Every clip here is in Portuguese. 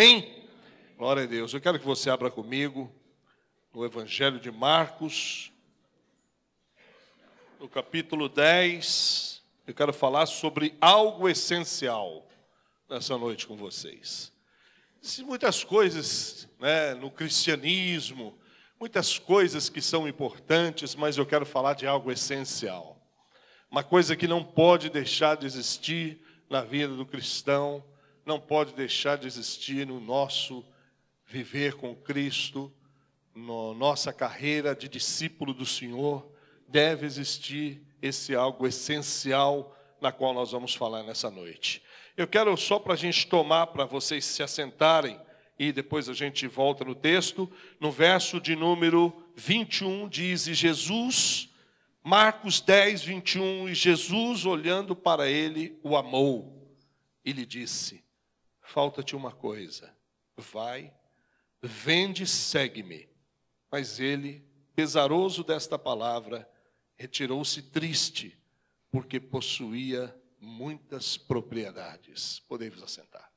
Amém? Glória a Deus. Eu quero que você abra comigo no Evangelho de Marcos, no capítulo 10. Eu quero falar sobre algo essencial nessa noite com vocês. Existem muitas coisas, no cristianismo, muitas coisas que são importantes, mas eu quero falar de algo essencial. Uma coisa que não pode deixar de existir na vida do cristão, não pode deixar de existir no nosso viver com Cristo, na nossa carreira de discípulo do Senhor, deve existir esse algo essencial na qual nós vamos falar nessa noite. Eu quero só para a gente tomar, para vocês se assentarem, e depois a gente volta no texto, no verso de número 21, diz, e Jesus, Marcos 10, 21, e Jesus, olhando para ele, o amou, e lhe disse, falta-te uma coisa, vai, vende e segue-me. Mas ele, pesaroso desta palavra, retirou-se triste, porque possuía muitas propriedades. Podemos assentar.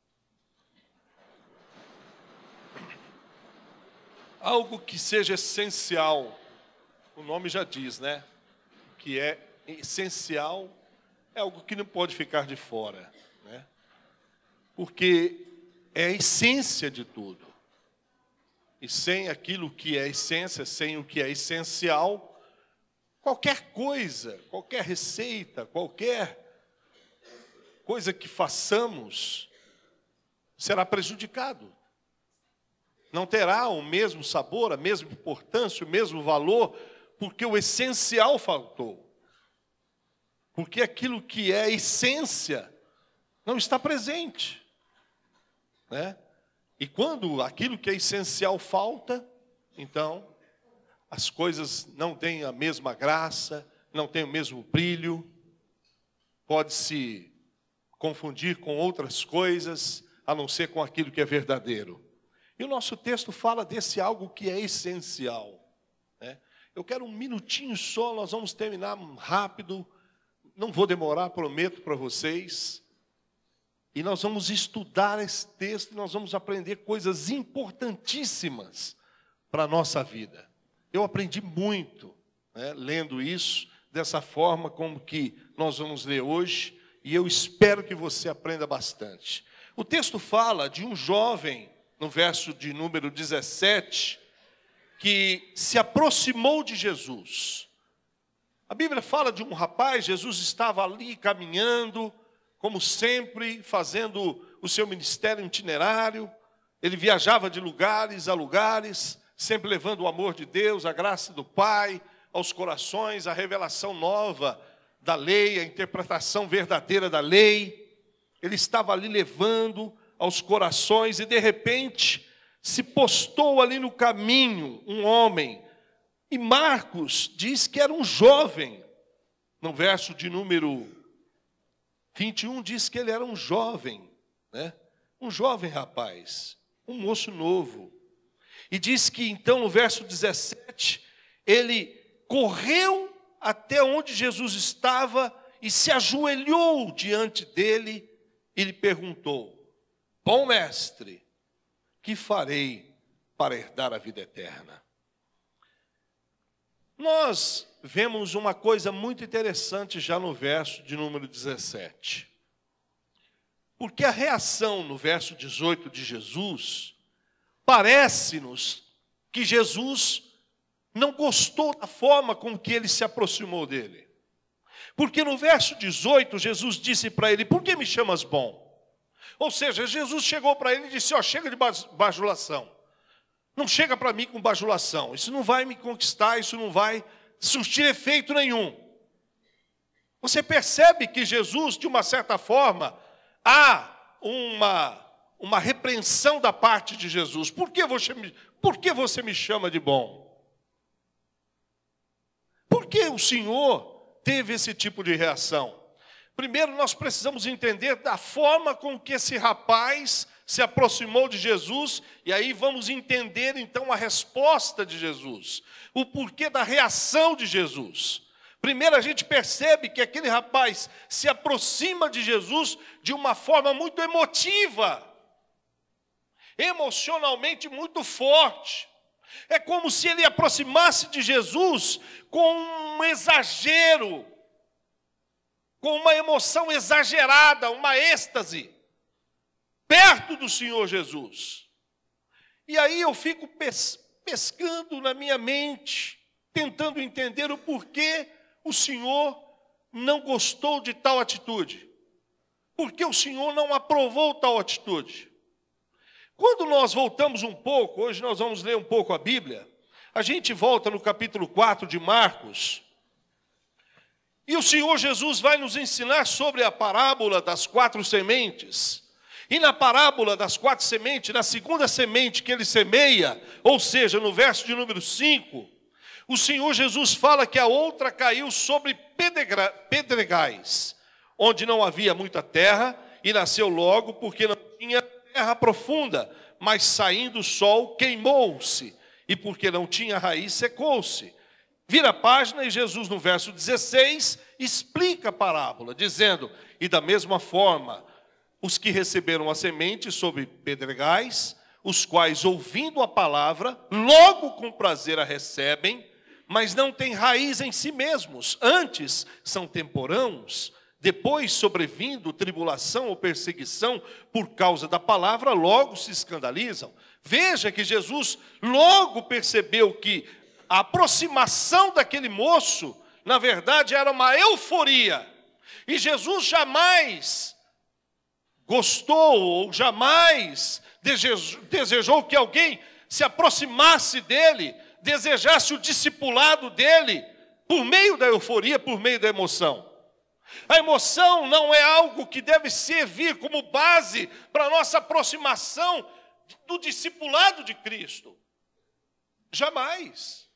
Algo que seja essencial, o nome já diz, que é essencial, é algo que não pode ficar de fora, porque é a essência de tudo. E sem aquilo que é essência, sem o que é essencial, qualquer coisa, qualquer receita, qualquer coisa que façamos será prejudicado. Não terá o mesmo sabor, a mesma importância, o mesmo valor, porque o essencial faltou. Porque aquilo que é essência não está presente, E quando aquilo que é essencial falta, então as coisas não têm a mesma graça, não têm o mesmo brilho, pode se confundir com outras coisas, a não ser com aquilo que é verdadeiro. E o nosso texto fala desse algo que é essencial. Eu quero um minutinho só, nós vamos terminar rápido, não vou demorar, prometo para vocês. E nós vamos estudar esse texto e nós vamos aprender coisas importantíssimas para a nossa vida. Eu aprendi muito, lendo isso, dessa forma como que nós vamos ler hoje, e eu espero que você aprenda bastante. O texto fala de um jovem, no verso de número 17, que se aproximou de Jesus. A Bíblia fala de um rapaz, Jesus estava ali caminhando, como sempre, fazendo o seu ministério itinerário. Ele viajava de lugares a lugares, sempre levando o amor de Deus, a graça do Pai, aos corações, a revelação nova da lei, a interpretação verdadeira da lei. Ele estava ali levando aos corações e, de repente, se postou ali no caminho um homem. E Marcos diz que era um jovem. No verso de número 21 diz que ele era um jovem, um jovem rapaz, um moço novo. E diz que então no verso 17, ele correu até onde Jesus estava e se ajoelhou diante dele e lhe perguntou, bom mestre, que farei para herdar a vida eterna? Nós vemos uma coisa muito interessante já no verso de número 17. Porque a reação no verso 18 de Jesus, parece-nos que Jesus não gostou da forma com que ele se aproximou dele. Porque no verso 18, Jesus disse para ele, por que me chamas bom? Ou seja, Jesus chegou para ele e disse, chega de bajulação. Não chega para mim com bajulação. Isso não vai me conquistar, isso não vai surtir efeito nenhum. Você percebe que Jesus, de uma certa forma, há uma repreensão da parte de Jesus. Por que você me chama de bom? Por que o Senhor teve esse tipo de reação? Primeiro, nós precisamos entender da forma com que esse rapaz se aproximou de Jesus, e aí vamos entender então a resposta de Jesus, o porquê da reação de Jesus. Primeiro a gente percebe que aquele rapaz se aproxima de Jesus de uma forma muito emotiva. emocionalmente muito forte. É como se ele aproximasse de Jesus com um exagero, com uma emoção exagerada, uma êxtase, perto do Senhor Jesus. E aí eu fico pescando na minha mente, tentando entender o porquê o Senhor não gostou de tal atitude. Por que o Senhor não aprovou tal atitude? Quando nós voltamos um pouco, hoje nós vamos ler um pouco a Bíblia, a gente volta no capítulo 4 de Marcos, e o Senhor Jesus vai nos ensinar sobre a parábola das 4 sementes. E na parábola das 4 sementes, na segunda semente que ele semeia, ou seja, no verso de número 5, o Senhor Jesus fala que a outra caiu sobre pedregais, onde não havia muita terra, e nasceu logo, porque não tinha terra profunda, mas saindo o sol queimou-se, e porque não tinha raiz secou-se. Vira a página e Jesus no verso 16 explica a parábola, dizendo: e da mesma forma, os que receberam a semente sobre pedregais, os quais ouvindo a palavra, logo com prazer a recebem, mas não têm raiz em si mesmos, antes são temporãos. Depois, sobrevindo tribulação ou perseguição por causa da palavra, logo se escandalizam. Veja que Jesus logo percebeu que a aproximação daquele moço, na verdade, era uma euforia. E Jesus jamais gostou ou jamais desejou que alguém se aproximasse dele, desejasse o discipulado dele, por meio da euforia, por meio da emoção. A emoção não é algo que deve servir como base para a nossa aproximação do discipulado de Cristo. Jamais.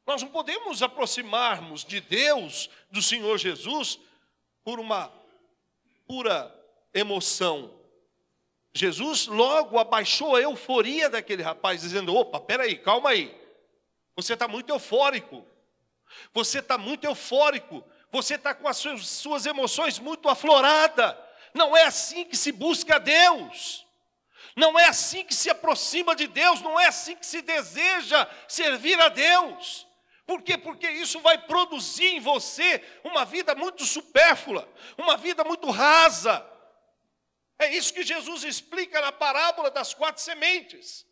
Nós não podemos aproximarmos de Deus, do Senhor Jesus, por uma pura emoção. Jesus logo abaixou a euforia daquele rapaz, dizendo: opa, peraí, calma aí. Você está muito eufórico. Você está muito eufórico. Você está com as suas emoções muito afloradas. Não é assim que se busca a Deus. Não é assim que se aproxima de Deus. Não é assim que se deseja servir a Deus. Por quê? Porque isso vai produzir em você uma vida muito supérflua, uma vida muito rasa. É isso que Jesus explica na parábola das 4 sementes.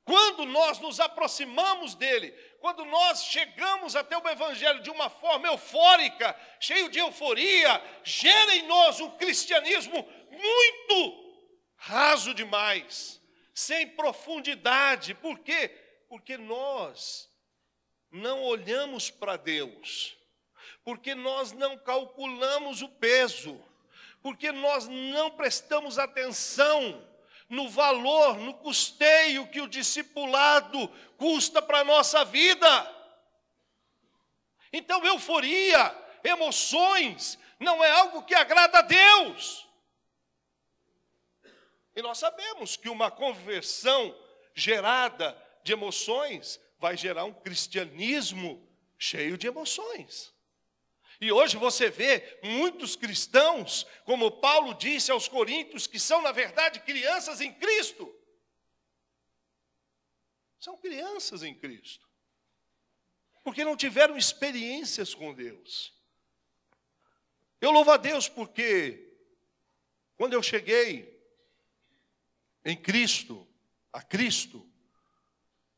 Quando nós nos aproximamos dele, quando nós chegamos até o Evangelho de uma forma eufórica, cheio de euforia, gera em nós um cristianismo muito raso demais, sem profundidade. Por quê? Porque nós não olhamos para Deus, porque nós não calculamos o peso, porque nós não prestamos atenção no valor, no custeio que o discipulado custa para a nossa vida. Então, euforia, emoções, não é algo que agrada a Deus. E nós sabemos que uma conversão gerada de emoções vai gerar um cristianismo cheio de emoções. E hoje você vê muitos cristãos, como Paulo disse aos Coríntios, que são, na verdade, crianças em Cristo. São crianças em Cristo. Porque não tiveram experiências com Deus. Eu louvo a Deus porque, quando eu cheguei em Cristo, a Cristo,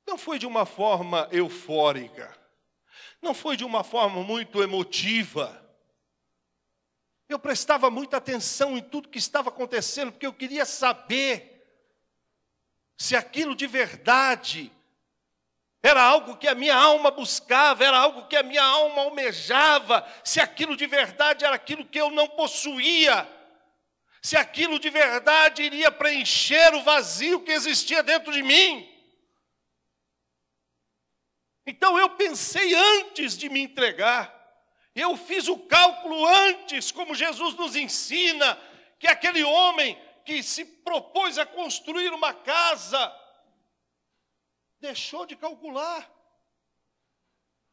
não foi de uma forma eufórica. Não foi de uma forma muito emotiva. Eu prestava muita atenção em tudo que estava acontecendo, porque eu queria saber se aquilo de verdade era algo que a minha alma buscava, era algo que a minha alma almejava, se aquilo de verdade era aquilo que eu não possuía, se aquilo de verdade iria preencher o vazio que existia dentro de mim. Então eu pensei antes de me entregar, eu fiz o cálculo antes, como Jesus nos ensina, que aquele homem que se propôs a construir uma casa, deixou de calcular.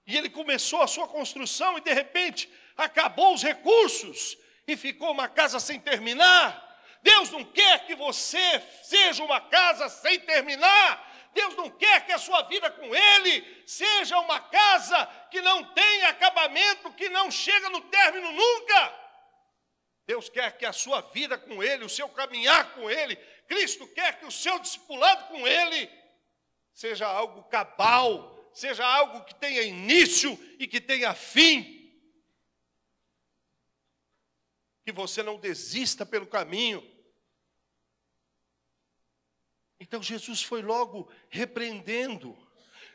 E ele começou a sua construção e de repente acabou os recursos e ficou uma casa sem terminar. Deus não quer que você seja uma casa sem terminar. Deus não quer que a sua vida com Ele seja uma casa que não tem acabamento, que não chega no término nunca. Deus quer que a sua vida com Ele, o seu caminhar com Ele, Cristo quer que o seu discipulado com Ele seja algo cabal, seja algo que tenha início e que tenha fim. Que você não desista pelo caminho. Então Jesus foi logo repreendendo,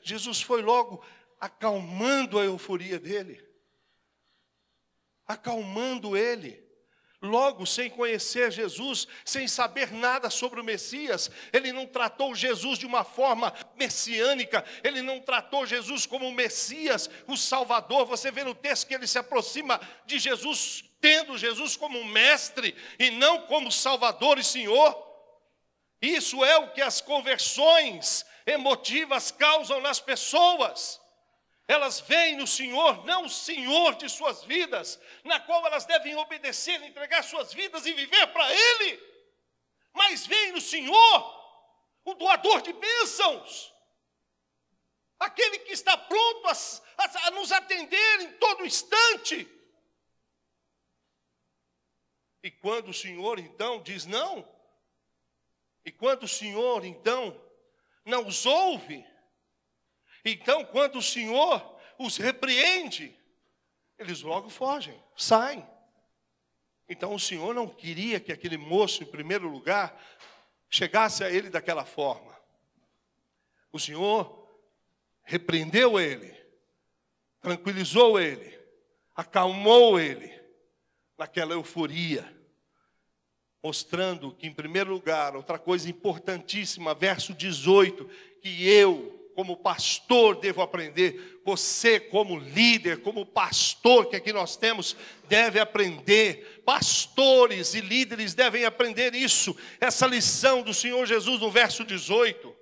Jesus foi logo acalmando a euforia dele, acalmando ele. Logo, sem conhecer Jesus, sem saber nada sobre o Messias, ele não tratou Jesus de uma forma messiânica, ele não tratou Jesus como o Messias, o Salvador. Você vê no texto que ele se aproxima de Jesus, tendo Jesus como mestre e não como Salvador e Senhor. Isso é o que as conversões emotivas causam nas pessoas. Elas veem no Senhor, não o Senhor de suas vidas, na qual elas devem obedecer, entregar suas vidas e viver para Ele, mas veem no Senhor o doador de bênçãos, aquele que está pronto a nos atender em todo instante. E quando o Senhor então diz não, e quando o Senhor então não os ouve, então, quando o Senhor os repreende, eles logo fogem, saem. Então, o Senhor não queria que aquele moço, em primeiro lugar, chegasse a ele daquela forma. O Senhor repreendeu ele, tranquilizou ele, acalmou ele naquela euforia, mostrando que, em primeiro lugar, outra coisa importantíssima, verso 18, que eu, como pastor, devo aprender. Você, como líder, como pastor que aqui nós temos, deve aprender. Pastores e líderes devem aprender isso. Essa lição do Senhor Jesus no verso 18.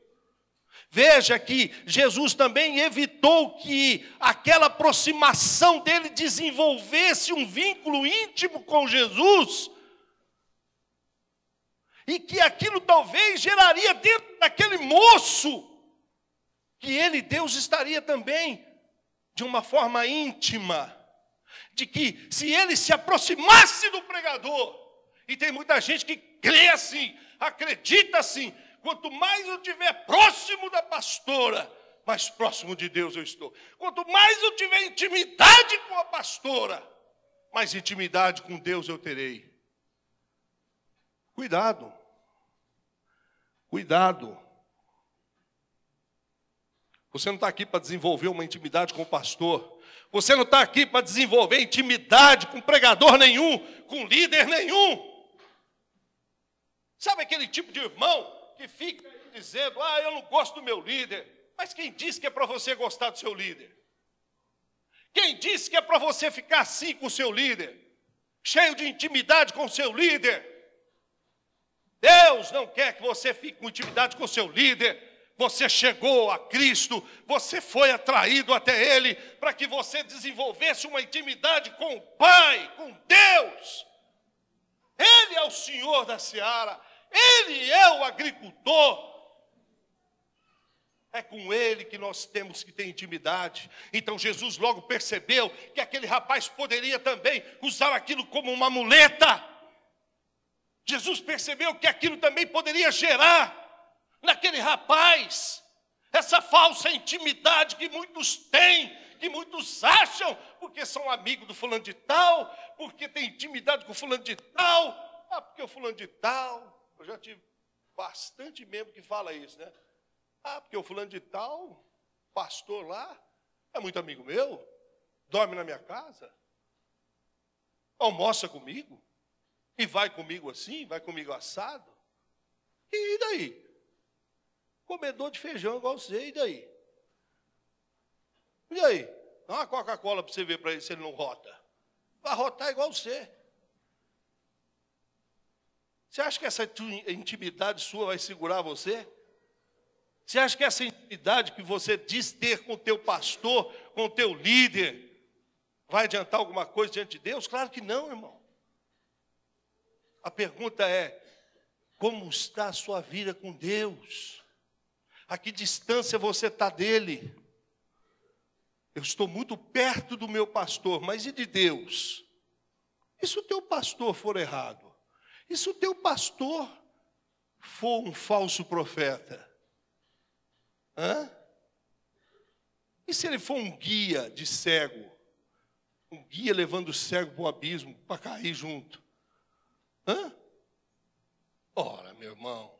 Veja que Jesus também evitou que aquela aproximação dele desenvolvesse um vínculo íntimo com Jesus. E que aquilo talvez geraria dentro daquele moço que ele, Deus, estaria também de uma forma íntima, de que se ele se aproximasse do pregador, e tem muita gente que crê assim, acredita assim, quanto mais eu estiver próximo da pastora, mais próximo de Deus eu estou. Quanto mais eu tiver intimidade com a pastora, mais intimidade com Deus eu terei. Cuidado, cuidado. Você não está aqui para desenvolver uma intimidade com o pastor. Você não está aqui para desenvolver intimidade com pregador nenhum, com líder nenhum. Sabe aquele tipo de irmão que fica dizendo, eu não gosto do meu líder. Mas quem disse que é para você gostar do seu líder? Quem disse que é para você ficar assim com o seu líder? Cheio de intimidade com o seu líder? Deus não quer que você fique com intimidade com o seu líder. Você chegou a Cristo, você foi atraído até Ele, para que você desenvolvesse uma intimidade com o Pai, com Deus. Ele é o Senhor da seara, Ele é o agricultor. É com Ele que nós temos que ter intimidade. Então Jesus logo percebeu que aquele rapaz poderia também usar aquilo como uma muleta. Jesus percebeu que aquilo também poderia gerar naquele rapaz essa falsa intimidade que muitos têm, que muitos acham, porque são amigos do fulano de tal, porque tem intimidade com o fulano de tal, porque o fulano de tal, eu já tive bastante membro que fala isso, né? Porque o fulano de tal, pastor lá, é muito amigo meu, dorme na minha casa, almoça comigo, e vai comigo assim, vai comigo assado, e daí? Comedor de feijão igual você, e daí? E aí? Dá uma Coca-Cola para você ver para ele se ele não rota. Vai rotar igual você. Você acha que essa intimidade sua vai segurar você? Você acha que essa intimidade que você diz ter com o teu pastor, com o teu líder, vai adiantar alguma coisa diante de Deus? Claro que não, irmão. A pergunta é: como está a sua vida com Deus? A que distância você está dele? Eu estou muito perto do meu pastor, mas e de Deus? E se o teu pastor for errado? E se o teu pastor for um falso profeta? E se ele for um guia de cego? Um guia levando o cego para o abismo, para cair junto? Ora, meu irmão,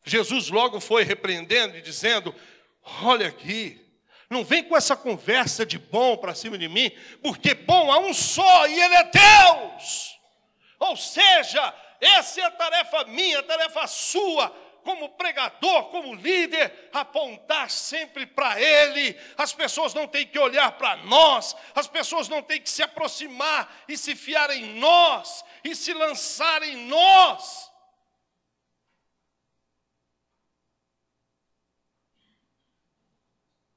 Jesus logo foi repreendendo e dizendo: olha aqui, não vem com essa conversa de bom para cima de mim, porque bom há um só e ele é Deus. Ou seja, essa é a tarefa minha, a tarefa sua, como pregador, como líder, apontar sempre para Ele. As pessoas não têm que olhar para nós, as pessoas não têm que se aproximar e se fiar em nós, e se lançar em nós.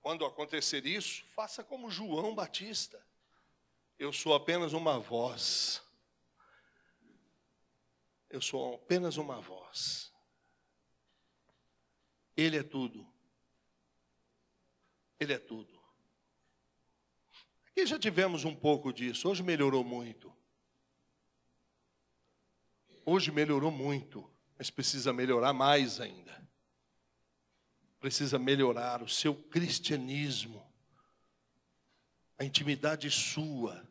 Quando acontecer isso, faça como João Batista. Eu sou apenas uma voz. Eu sou apenas uma voz. Ele é tudo. Ele é tudo. Aqui já tivemos um pouco disso. Hoje melhorou muito. Hoje melhorou muito, mas precisa melhorar mais ainda. Precisa melhorar o seu cristianismo. A intimidade sua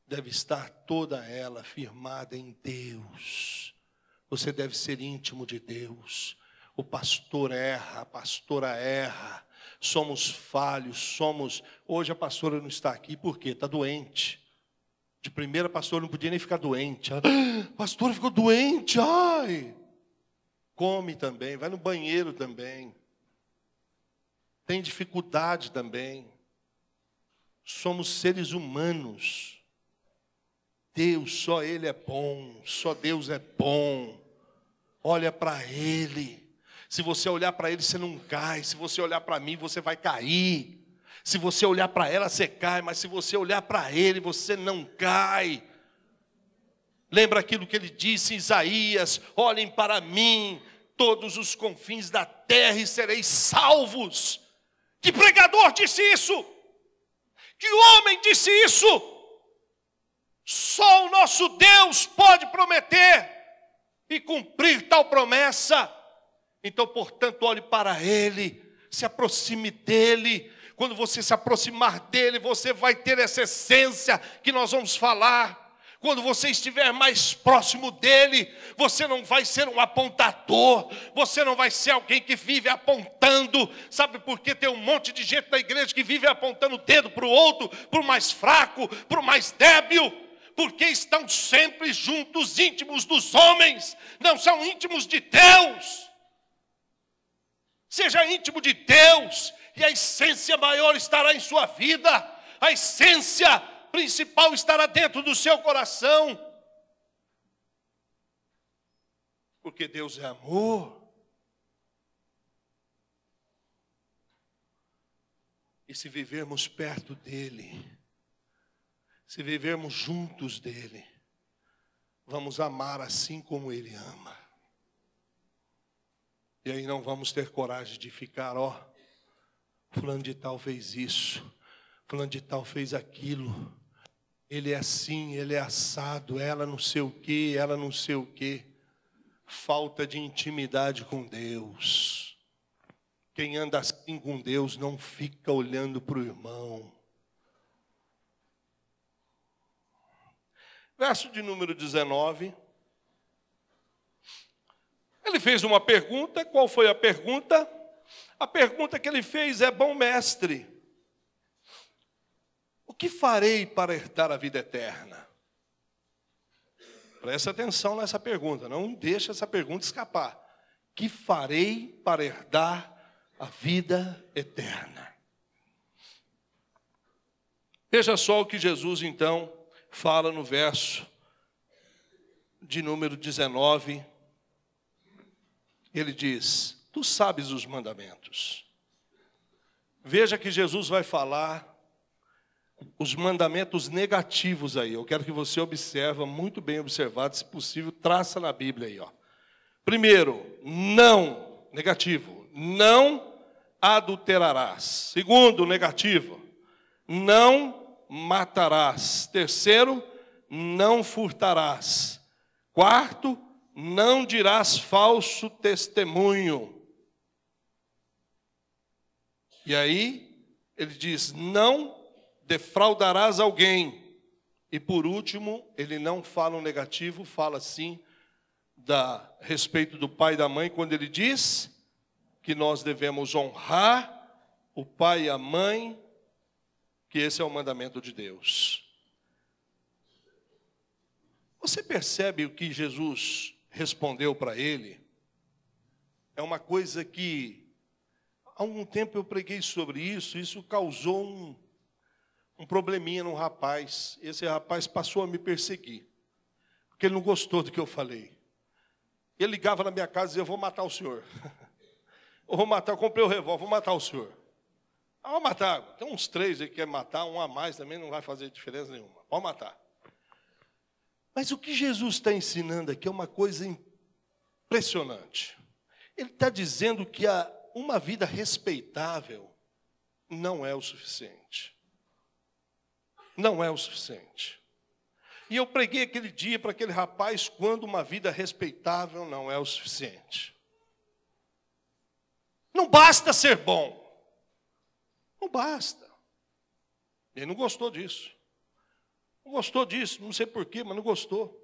deve estar toda ela firmada em Deus. Você deve ser íntimo de Deus. O pastor erra, a pastora erra. Somos falhos, Hoje a pastora não está aqui, por quê? Está doente. De primeira, a pastora não podia nem ficar doente. A pastora ficou doente, ai. Come também, vai no banheiro também. Tem dificuldade também. Somos seres humanos. Deus, só Ele é bom. Só Deus é bom. Olha para Ele. Se você olhar para Ele, você não cai. Se você olhar para mim, você vai cair. Se você olhar para ela, você cai. Mas se você olhar para Ele, você não cai. Lembra aquilo que Ele disse em Isaías: olhem para mim, todos os confins da terra, e sereis salvos. Que pregador disse isso? Que homem disse isso? Só o nosso Deus pode prometer e cumprir tal promessa. Então, portanto, olhe para Ele, se aproxime dEle. Quando você se aproximar dEle, você vai ter essa essência que nós vamos falar. Quando você estiver mais próximo dEle, você não vai ser um apontador, você não vai ser alguém que vive apontando. Sabe por que tem um monte de gente na igreja que vive apontando o dedo para o outro, para o mais fraco, para o mais débil? Porque estão sempre juntos, íntimos dos homens, não são íntimos de Deus. Seja íntimo de Deus, e a essência maior estará em sua vida, a essência principal estará dentro do seu coração. Porque Deus é amor. E se vivermos perto dEle, se vivermos juntos dEle, vamos amar assim como Ele ama. E aí não vamos ter coragem de ficar, fulano de tal fez isso, fulano de tal fez aquilo. Ele é assim, ele é assado, ela não sei o quê, ela não sei o quê. Falta de intimidade com Deus. Quem anda assim com Deus não fica olhando para o irmão. Verso de número 19. Ele fez uma pergunta. Qual foi a pergunta? A pergunta que ele fez é: bom mestre, o que farei para herdar a vida eterna? Presta atenção nessa pergunta, não deixe essa pergunta escapar. Que farei para herdar a vida eterna? Veja só o que Jesus então fala no verso de número 19. Ele diz: tu sabes os mandamentos. Veja que Jesus vai falar os mandamentos negativos aí. Eu quero que você observe, muito bem observado, se possível, traça na Bíblia aí, ó. Primeiro, não, negativo, não adulterarás. Segundo, negativo, não matarás. Terceiro, não furtarás. Quarto, não dirás falso testemunho. E aí, ele diz, não defraudarás alguém. E por último, ele não fala um negativo, fala sim a respeito do pai e da mãe, quando ele diz que nós devemos honrar o pai e a mãe, que esse é o mandamento de Deus. Você percebe o que Jesus respondeu para ele? É uma coisa que, há algum tempo eu preguei sobre isso, isso causou um probleminha no rapaz. Esse rapaz passou a me perseguir, porque ele não gostou do que eu falei. Ele ligava na minha casa e dizia, eu vou matar o senhor. Eu vou matar, eu comprei o revólver, vou matar o senhor. Ah, vou matar. Tem uns 3 aí que quer matar, um a mais também não vai fazer diferença nenhuma. Pode matar. Mas o que Jesus está ensinando aqui é uma coisa impressionante. Ele está dizendo que uma vida respeitável não é o suficiente. Não é o suficiente. E eu preguei aquele dia para aquele rapaz, quando uma vida respeitável não é o suficiente. Não basta ser bom. Não basta. Ele não gostou disso. Não gostou disso, não sei porquê, mas não gostou.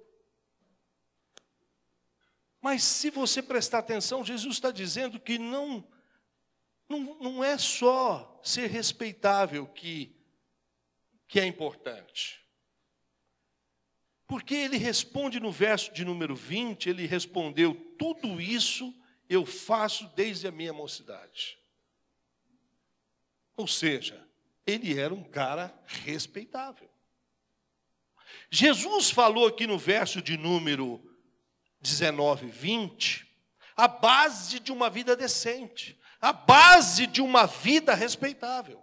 Mas se você prestar atenção, Jesus está dizendo que não é só ser respeitável que é importante. Porque ele responde no verso de número 20, ele respondeu, tudo isso eu faço desde a minha mocidade. Ou seja, ele era um cara respeitável. Jesus falou aqui no verso de número 19, 20, a base de uma vida decente, a base de uma vida respeitável.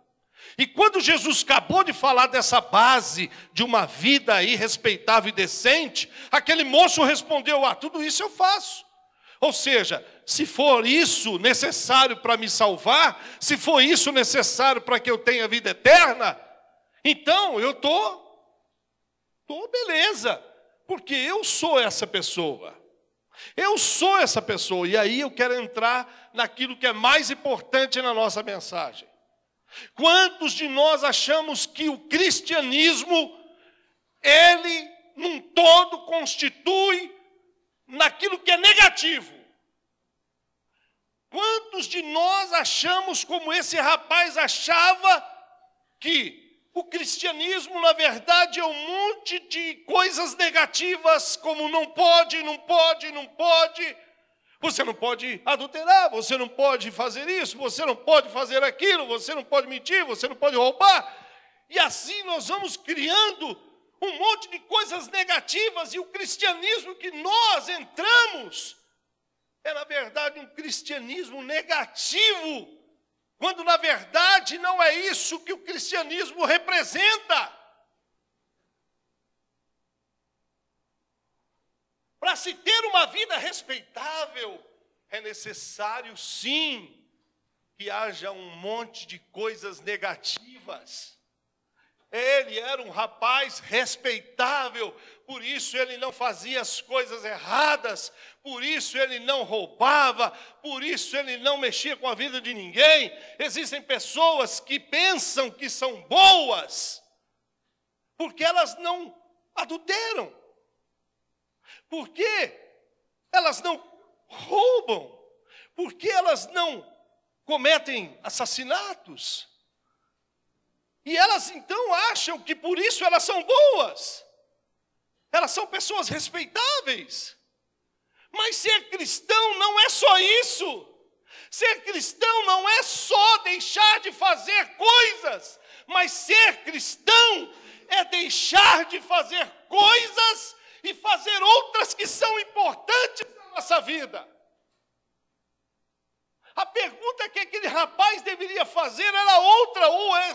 E quando Jesus acabou de falar dessa base de uma vida aí respeitável e decente, aquele moço respondeu, tudo isso eu faço. Ou seja, se for isso necessário para me salvar, se for isso necessário para que eu tenha vida eterna, então eu estou beleza, porque eu sou essa pessoa. Eu sou essa pessoa. E aí eu quero entrar naquilo que é mais importante na nossa mensagem. Quantos de nós achamos que o cristianismo, ele, num todo, constitui naquilo que é negativo? Quantos de nós achamos, como esse rapaz achava, que o cristianismo, na verdade, é um monte de coisas negativas, como não pode, não pode, não pode. Você não pode adulterar, você não pode fazer isso, você não pode fazer aquilo, você não pode mentir, você não pode roubar. E assim nós vamos criando um monte de coisas negativas, e o cristianismo que nós entramos é, na verdade, um cristianismo negativo, quando, na verdade, não é isso que o cristianismo representa. Para se ter uma vida respeitável, é necessário, sim, que haja um monte de coisas negativas. Ele era um rapaz respeitável, por isso ele não fazia as coisas erradas, por isso ele não roubava, por isso ele não mexia com a vida de ninguém. Existem pessoas que pensam que são boas, porque elas não adulteram, porque elas não roubam, porque elas não cometem assassinatos. E elas então acham que por isso elas são boas. Elas são pessoas respeitáveis. Mas ser cristão não é só isso. Ser cristão não é só deixar de fazer coisas. Mas ser cristão é deixar de fazer coisas e fazer outras que são importantes na nossa vida. A pergunta que aquele rapaz deveria fazer era outra,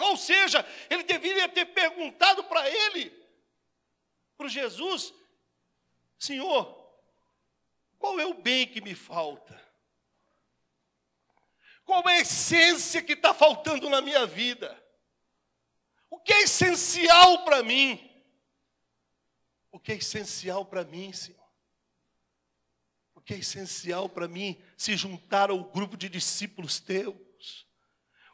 ou seja, ele deveria ter perguntado para ele, para Jesus: Senhor, qual é o bem que me falta? Qual é a essência que está faltando na minha vida? O que é essencial para mim? O que é essencial para mim, Senhor? O que é essencial para mim se juntar ao grupo de discípulos teus?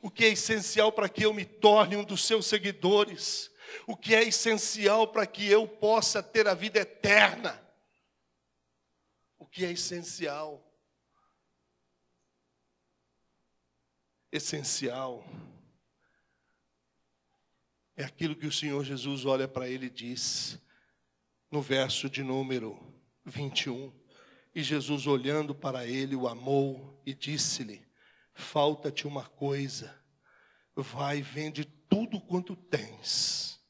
O que é essencial para que eu me torne um dos seus seguidores? O que é essencial para que eu possa ter a vida eterna? O que é essencial? Essencial é aquilo que o Senhor Jesus olha para ele e diz, no verso de número 21. E Jesus, olhando para ele, o amou e disse-lhe: falta-te uma coisa, vai e vende tudo quanto tens,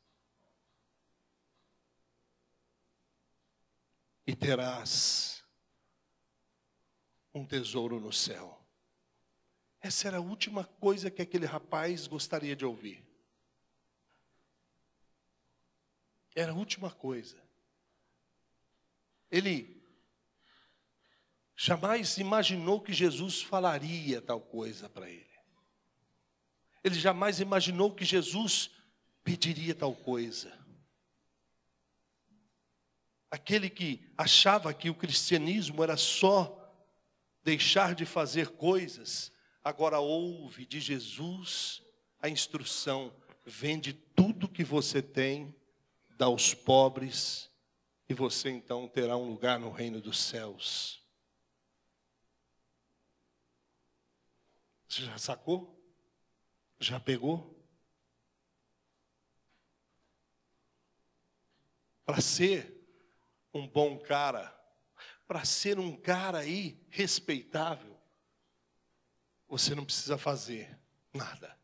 e terás um tesouro no céu. Essa era a última coisa que aquele rapaz gostaria de ouvir. Era a última coisa. Ele jamais imaginou que Jesus falaria tal coisa para ele. Ele jamais imaginou que Jesus pediria tal coisa. Aquele que achava que o cristianismo era só deixar de fazer coisas, agora ouve de Jesus a instrução: vende tudo que você tem, dá aos pobres, e você então terá um lugar no reino dos céus. Você já sacou? Já pegou? Para ser um bom cara, para ser um cara aí respeitável, você não precisa fazer nada.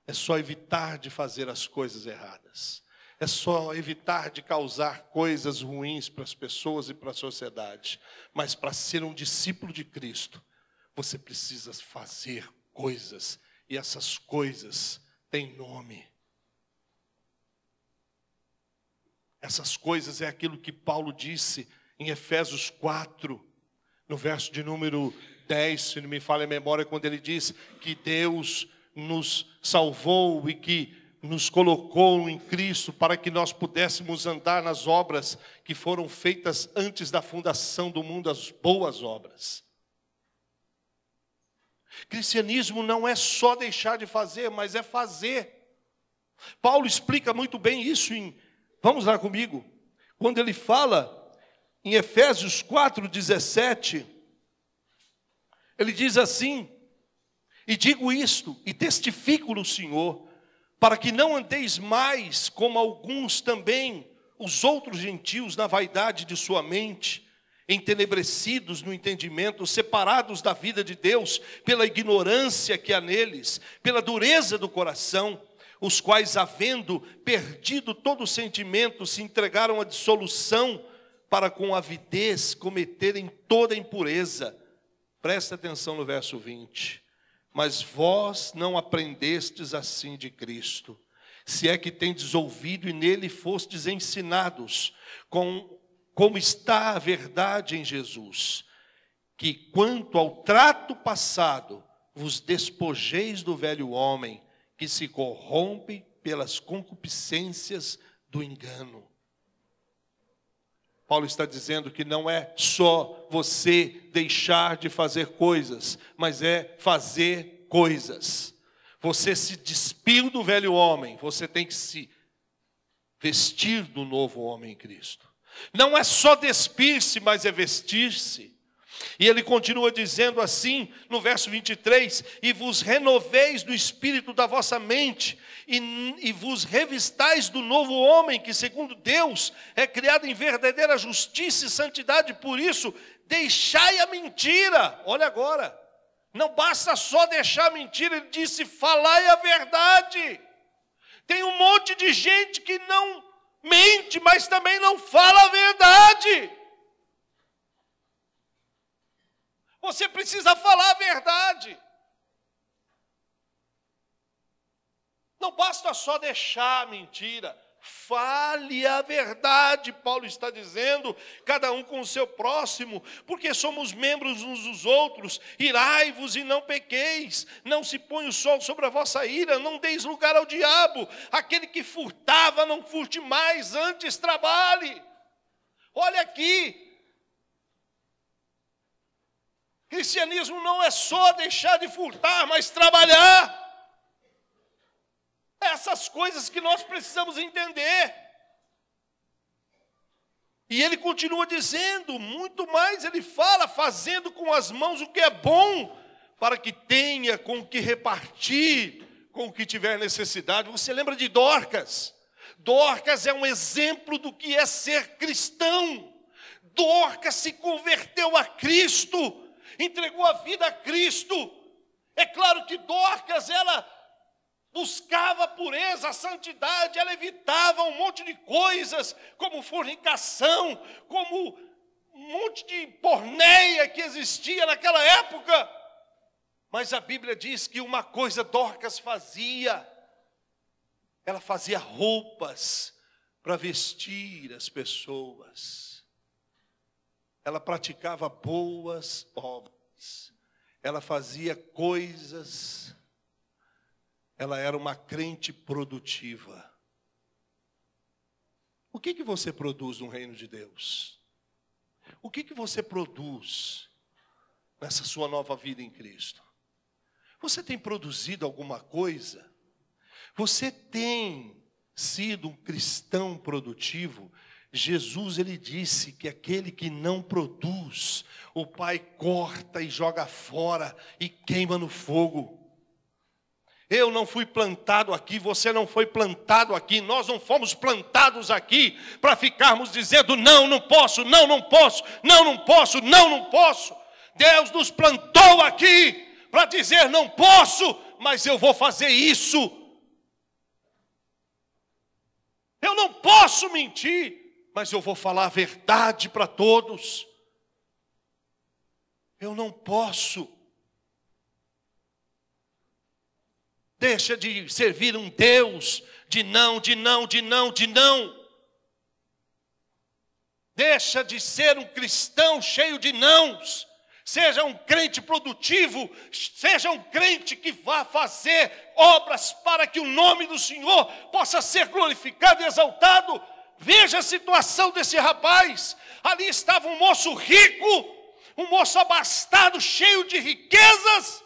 É só evitar de fazer as coisas erradas. É só evitar de causar coisas ruins para as pessoas e para a sociedade. Mas para ser um discípulo de Cristo, você precisa fazer coisas. E essas coisas têm nome. Essas coisas é aquilo que Paulo disse em Efésios 4, no verso de número 10, se não me falha a memória, quando ele diz que Deus nos salvou e que nos colocou em Cristo para que nós pudéssemos andar nas obras que foram feitas antes da fundação do mundo, as boas obras. Cristianismo não é só deixar de fazer, mas é fazer. Paulo explica muito bem isso vamos lá comigo, quando ele fala em Efésios 4:17, ele diz assim: e digo isto, e testifico no Senhor, para que não andeis mais como alguns também, os outros gentios, na vaidade de sua mente, entenebrecidos no entendimento, separados da vida de Deus, pela ignorância que há neles, pela dureza do coração, os quais, havendo perdido todo o sentimento, se entregaram à dissolução, para com avidez cometerem toda a impureza. Presta atenção no verso 20. Mas vós não aprendestes assim de Cristo, se é que tendes ouvido e nele fostes ensinados, como está a verdade em Jesus, que quanto ao trato passado, vos despojeis do velho homem, que se corrompe pelas concupiscências do engano. Paulo está dizendo que não é só você deixar de fazer coisas, mas é fazer coisas. Você se despiu do velho homem, você tem que se vestir do novo homem em Cristo. Não é só despir-se, mas é vestir-se. E ele continua dizendo assim, no verso 23, e vos renoveis do espírito da vossa mente, e vos revistais do novo homem, que segundo Deus é criado em verdadeira justiça e santidade. Por isso, deixai a mentira. Olha agora, não basta só deixar a mentira, ele disse, falai a verdade. Tem um monte de gente que não mente, mas também não fala a verdade. Você precisa falar a verdade. Não basta só deixar a mentira. Fale a verdade, Paulo está dizendo, cada um com o seu próximo, porque somos membros uns dos outros. Irai-vos e não pequeis, não se põe o sol sobre a vossa ira, não deis lugar ao diabo. Aquele que furtava, não furte mais, antes trabalhe. Olha aqui, cristianismo não é só deixar de furtar, mas trabalhar. Essas coisas que nós precisamos entender. E ele continua dizendo, muito mais ele fala, fazendo com as mãos o que é bom, para que tenha com o que repartir, com o que tiver necessidade. Você lembra de Dorcas? Dorcas é um exemplo do que é ser cristão. Dorcas se converteu a Cristo, entregou a vida a Cristo. É claro que Dorcas, ela buscava a pureza, a santidade, ela evitava um monte de coisas, como fornicação, como um monte de porneia que existia naquela época. Mas a Bíblia diz que uma coisa Dorcas fazia, ela fazia roupas para vestir as pessoas. Ela praticava boas obras, ela fazia coisas. Ela era uma crente produtiva. O que você produz no reino de Deus? O que você produz nessa sua nova vida em Cristo? Você tem produzido alguma coisa? Você tem sido um cristão produtivo? Jesus, ele disse que aquele que não produz, o Pai corta e joga fora e queima no fogo. Eu não fui plantado aqui, você não foi plantado aqui, nós não fomos plantados aqui para ficarmos dizendo não, não posso, não, não posso, não, não posso, não, não posso. Deus nos plantou aqui para dizer não posso, mas eu vou fazer isso. Eu não posso mentir, mas eu vou falar a verdade para todos. Eu não posso. Deixa de servir um Deus de não, de não, de não, de não. Deixa de ser um cristão cheio de nãos. Seja um crente produtivo, seja um crente que vá fazer obras para que o nome do Senhor possa ser glorificado e exaltado. Veja a situação desse rapaz. Ali estava um moço rico, um moço abastado, cheio de riquezas,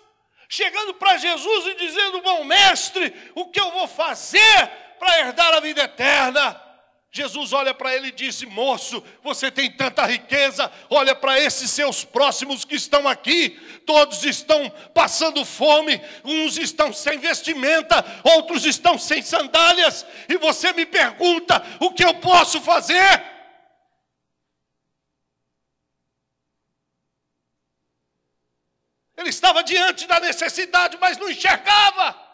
chegando para Jesus e dizendo: bom mestre, o que eu vou fazer para herdar a vida eterna? Jesus olha para ele e disse: moço, você tem tanta riqueza, olha para esses seus próximos que estão aqui, todos estão passando fome, uns estão sem vestimenta, outros estão sem sandálias, e você me pergunta o que eu posso fazer? Ele estava diante da necessidade, mas não enxergava.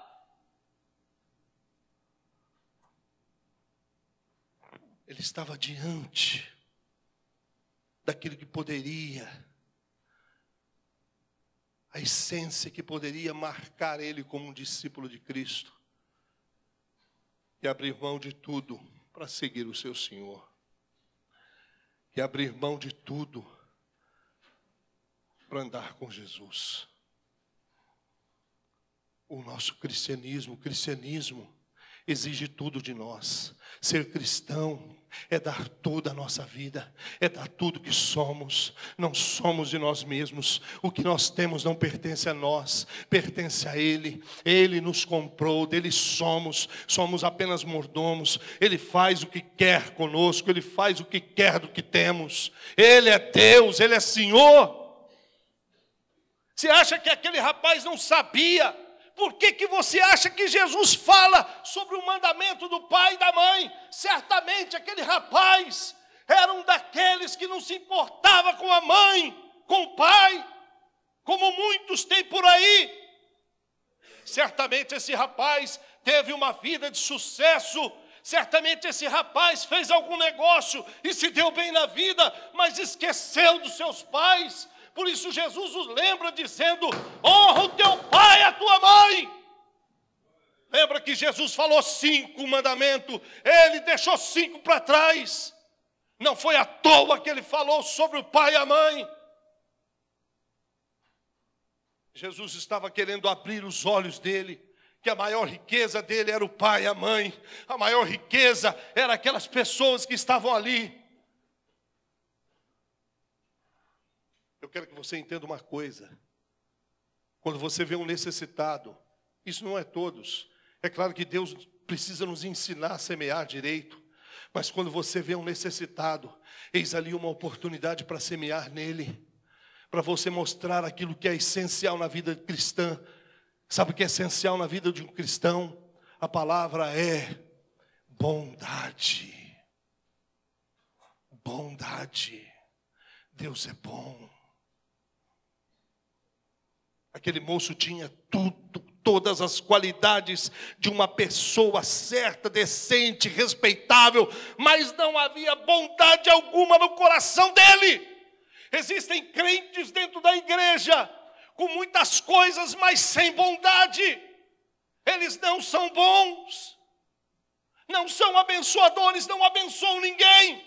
Ele estava diante daquilo que poderia, a essência que poderia marcar ele como um discípulo de Cristo, e abrir mão de tudo para seguir o seu Senhor, e abrir mão de tudo para andar com Jesus. O nosso cristianismo, o cristianismo exige tudo de nós. Ser cristão é dar toda a nossa vida, é dar tudo que somos. Não somos de nós mesmos. O que nós temos não pertence a nós, pertence a Ele. Ele nos comprou, dele somos apenas mordomos. Ele faz o que quer conosco, Ele faz o que quer do que temos. Ele é Deus, Ele é Senhor. Você acha que aquele rapaz não sabia? Por que você acha que Jesus fala sobre o mandamento do pai e da mãe? Certamente aquele rapaz era um daqueles que não se importava com a mãe, com o pai, como muitos têm por aí. Certamente esse rapaz teve uma vida de sucesso. Certamente esse rapaz fez algum negócio e se deu bem na vida, mas esqueceu dos seus pais. Por isso Jesus os lembra dizendo: honra o teu pai e a tua mãe. Lembra que Jesus falou 5 mandamentos, ele deixou 5 para trás. Não foi à toa que ele falou sobre o pai e a mãe. Jesus estava querendo abrir os olhos dele, que a maior riqueza dele era o pai e a mãe. A maior riqueza era aquelas pessoas que estavam ali. Eu quero que você entenda uma coisa. Quando você vê um necessitado, isso não é todos. É claro que Deus precisa nos ensinar a semear direito. Mas quando você vê um necessitado, eis ali uma oportunidade para semear nele. Para você mostrar aquilo que é essencial na vida cristã. Sabe o que é essencial na vida de um cristão? A palavra é bondade. Bondade. Deus é bom. Aquele moço tinha tudo, todas as qualidades de uma pessoa certa, decente, respeitável, mas não havia bondade alguma no coração dele. Existem crentes dentro da igreja com muitas coisas, mas sem bondade. Eles não são bons, não são abençoadores, não abençoam ninguém.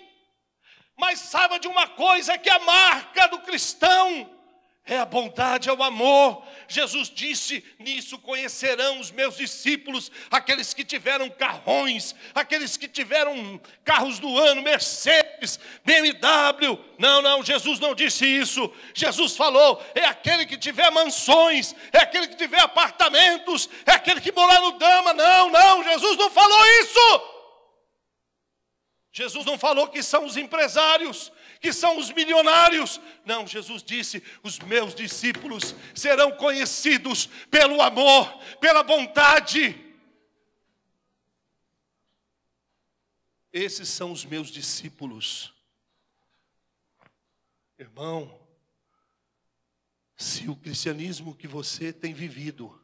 Mas saiba de uma coisa, que a marca do cristão é a bondade, é o amor. Jesus disse, nisso conhecerão os meus discípulos, aqueles que tiveram carrões, aqueles que tiveram carros do ano, Mercedes, BMW. Não, Jesus não disse isso. Jesus falou, é aquele que tiver mansões, é aquele que tiver apartamentos, é aquele que morar no Dama. Não, Jesus não falou isso. Jesus não falou que são os empresários, que são os milionários. Não, Jesus disse, os meus discípulos serão conhecidos pelo amor, pela bondade. Esses são os meus discípulos. Irmão, se o cristianismo que você tem vivido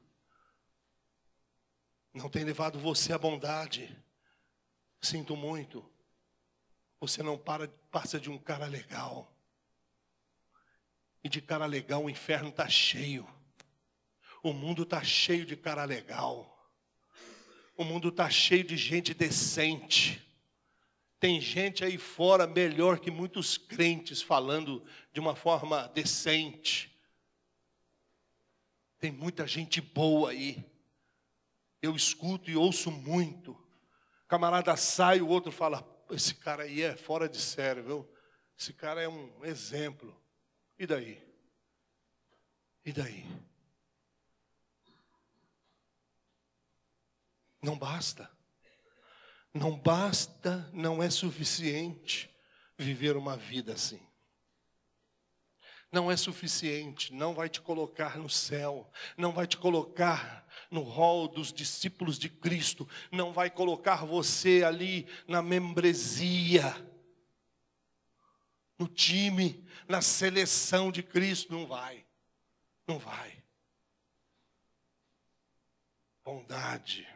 não tem levado você à bondade, sinto muito. Você não passa de um cara legal. E de cara legal o inferno está cheio. O mundo está cheio de cara legal. O mundo está cheio de gente decente. Tem gente aí fora melhor que muitos crentes falando de uma forma decente. Tem muita gente boa aí. Eu escuto e ouço muito. O camarada sai, o outro fala, esse cara aí é fora de série, viu? Esse cara é um exemplo. E daí? E daí? Não basta. Não basta, não é suficiente viver uma vida assim. Não é suficiente, não vai te colocar no céu, não vai te colocar no rol dos discípulos de Cristo, não vai colocar você ali na membresia, no time, na seleção de Cristo, não vai. Bondade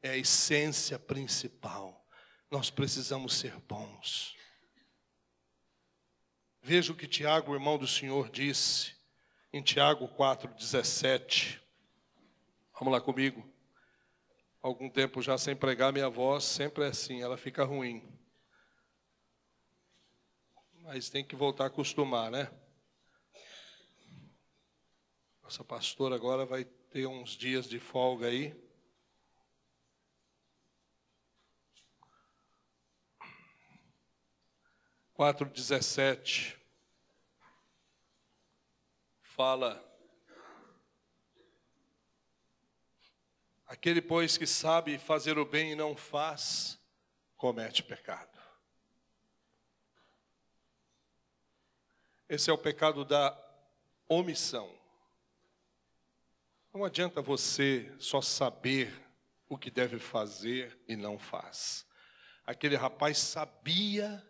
é a essência principal, nós precisamos ser bons. Veja o que Tiago, irmão do Senhor, disse em Tiago 4,17. Vamos lá comigo. Algum tempo já sem pregar, minha voz sempre é assim, ela fica ruim. Mas tem que voltar a acostumar, né? Nossa pastora agora vai ter uns dias de folga aí. (4:17) 4:17 fala: aquele, pois, que sabe fazer o bem e não faz, comete pecado. Esse é o pecado da omissão. Não adianta você só saber o que deve fazer e não faz. Aquele rapaz sabia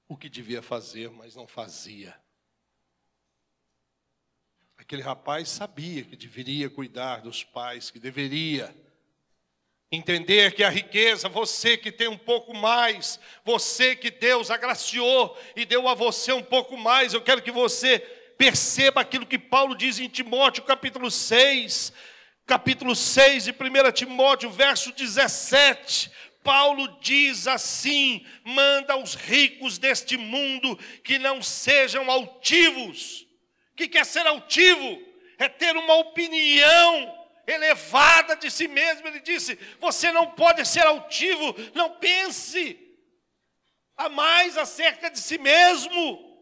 o que devia fazer, mas não fazia. Aquele rapaz sabia que deveria cuidar dos pais, que deveria entender que a riqueza, você que tem um pouco mais, você que Deus agraciou e deu a você um pouco mais, eu quero que você perceba aquilo que Paulo diz em Timóteo capítulo 6, capítulo 6 de 1 Timóteo, verso 17, Paulo diz assim: manda aos ricos deste mundo que não sejam altivos. O que é ser altivo? É ter uma opinião elevada de si mesmo. Ele disse: você não pode ser altivo, não pense a mais acerca de si mesmo.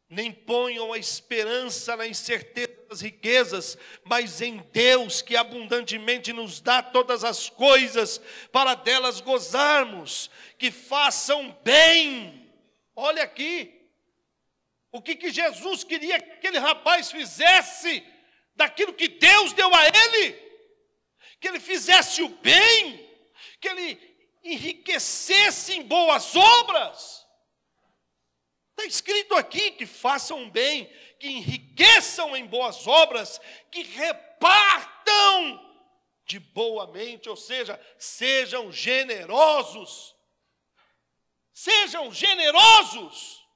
Nem ponham a esperança na incerteza das riquezas, mas em Deus, que abundantemente nos dá todas as coisas, para delas gozarmos, que façam bem. Olha aqui, o que Jesus queria que aquele rapaz fizesse, daquilo que Deus deu a ele, que ele fizesse o bem, que ele enriquecesse em boas obras. Está escrito aqui que façam bem, que enriqueçam em boas obras, que repartam de boa mente, ou seja, sejam generosos. Sejam generosos.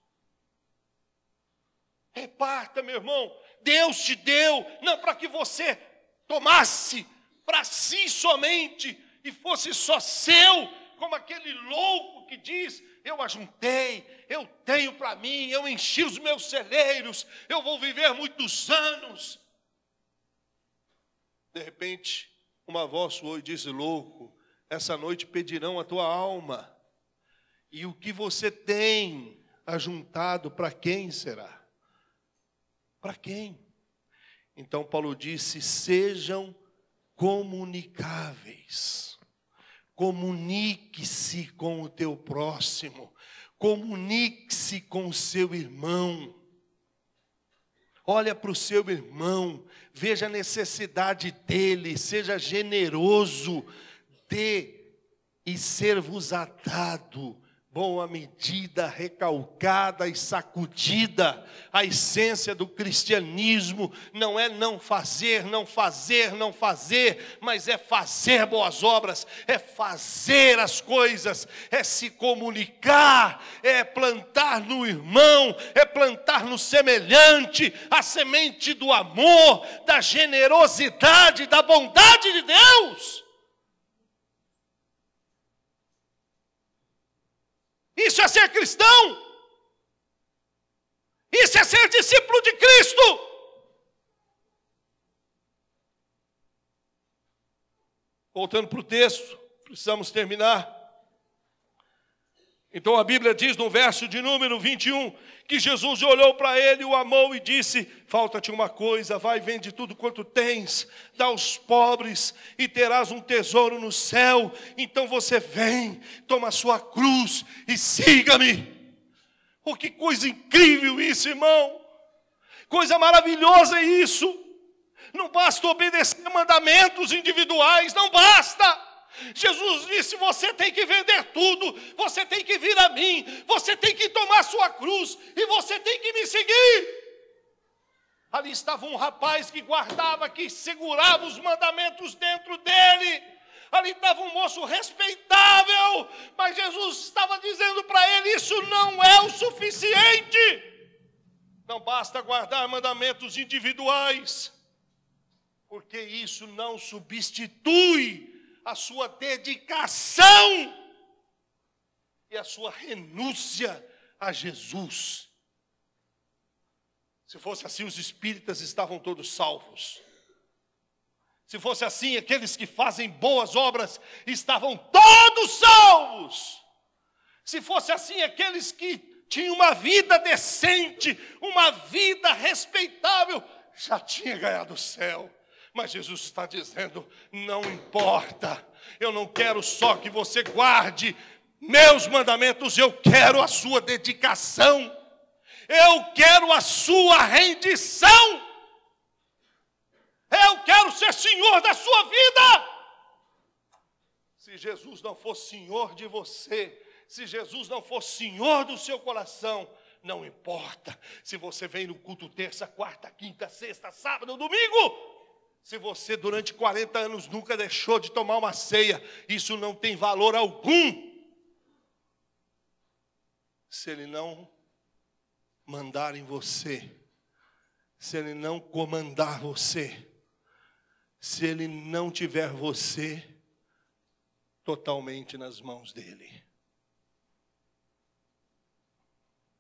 Reparta, meu irmão. Deus te deu, não para que você tomasse para si somente e fosse só seu, como aquele louco que diz: eu ajuntei, eu tenho para mim, eu enchi os meus celeiros, eu vou viver muitos anos. De repente, uma voz soou e disse: louco, essa noite pedirão a tua alma. E o que você tem ajuntado, para quem será? Para quem? Então Paulo disse: sejam comunicáveis. Comunique-se com o teu próximo. Comunique-se com o seu irmão. Olha para o seu irmão, veja a necessidade dele, seja generoso, dê e ser-vos-á dado. Boa medida, recalcada e sacudida. A essência do cristianismo não é não fazer, não fazer, não fazer, mas é fazer boas obras, é fazer as coisas, é se comunicar, é plantar no irmão, é plantar no semelhante, a semente do amor, da generosidade, da bondade de Deus. Isso é ser cristão. Isso é ser discípulo de Cristo. Voltando para o texto, precisamos terminar. Então a Bíblia diz no verso de número 21, que Jesus olhou para ele, o amou e disse: falta-te uma coisa, vai, vende tudo quanto tens, dá aos pobres e terás um tesouro no céu. Então você vem, toma a sua cruz e siga-me. Oh, que coisa incrível isso, irmão. Coisa maravilhosa isso. Não basta obedecer mandamentos individuais, não basta. Jesus disse: você tem que vender tudo, você tem que vir a mim, você tem que tomar sua cruz e você tem que me seguir. Ali estava um rapaz que guardava, que segurava os mandamentos dentro dele. Ali estava um moço respeitável, mas Jesus estava dizendo para ele: isso não é o suficiente. Não basta guardar mandamentos individuais, porque isso não substitui a sua dedicação e a sua renúncia a Jesus. Se fosse assim, os espíritas estavam todos salvos. Se fosse assim, aqueles que fazem boas obras estavam todos salvos. Se fosse assim, aqueles que tinham uma vida decente, uma vida respeitável, já tinha ganhado o céu. Mas Jesus está dizendo: não importa, eu não quero só que você guarde meus mandamentos, eu quero a sua dedicação, eu quero a sua rendição, eu quero ser senhor da sua vida. Se Jesus não for senhor de você, se Jesus não for senhor do seu coração, não importa se você vem no culto terça, quarta, quinta, sexta, sábado, domingo. Se você durante 40 anos nunca deixou de tomar uma ceia, isso não tem valor algum. Se Ele não mandar em você, se Ele não comandar você, se Ele não tiver você totalmente nas mãos dEle.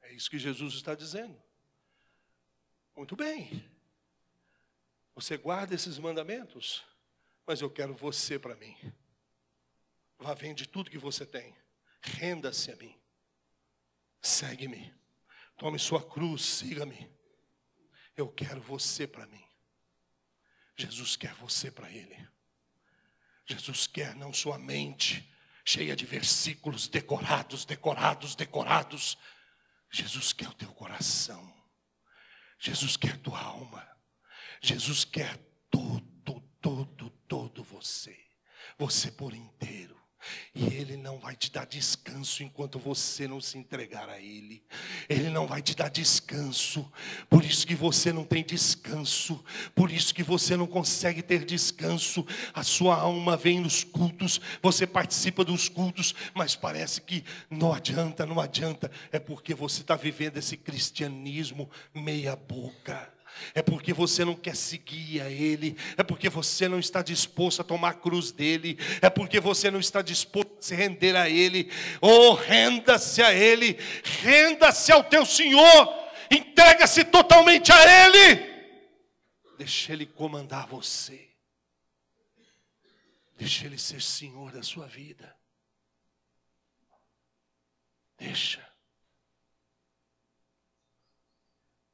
É isso que Jesus está dizendo. Muito bem. Você guarda esses mandamentos, mas eu quero você para mim. Vá, vende tudo que você tem. Renda-se a mim. Segue-me. Tome sua cruz, siga-me. Eu quero você para mim. Jesus quer você para Ele. Jesus quer não sua mente cheia de versículos decorados. Jesus quer o teu coração. Jesus quer tua alma. Jesus quer todo você. Você por inteiro. E Ele não vai te dar descanso enquanto você não se entregar a Ele. Ele não vai te dar descanso. Por isso que você não tem descanso. Por isso que você não consegue ter descanso. A sua alma vem nos cultos. Você participa dos cultos. Mas parece que não adianta. É porque você está vivendo esse cristianismo meia boca. É porque você não quer seguir a Ele. É porque você não está disposto a tomar a cruz dEle. É porque você não está disposto a se render a Ele. Oh, renda-se a Ele. Renda-se ao teu Senhor. Entrega-se totalmente a Ele. Deixa Ele comandar você. Deixa Ele ser Senhor da sua vida. Deixa.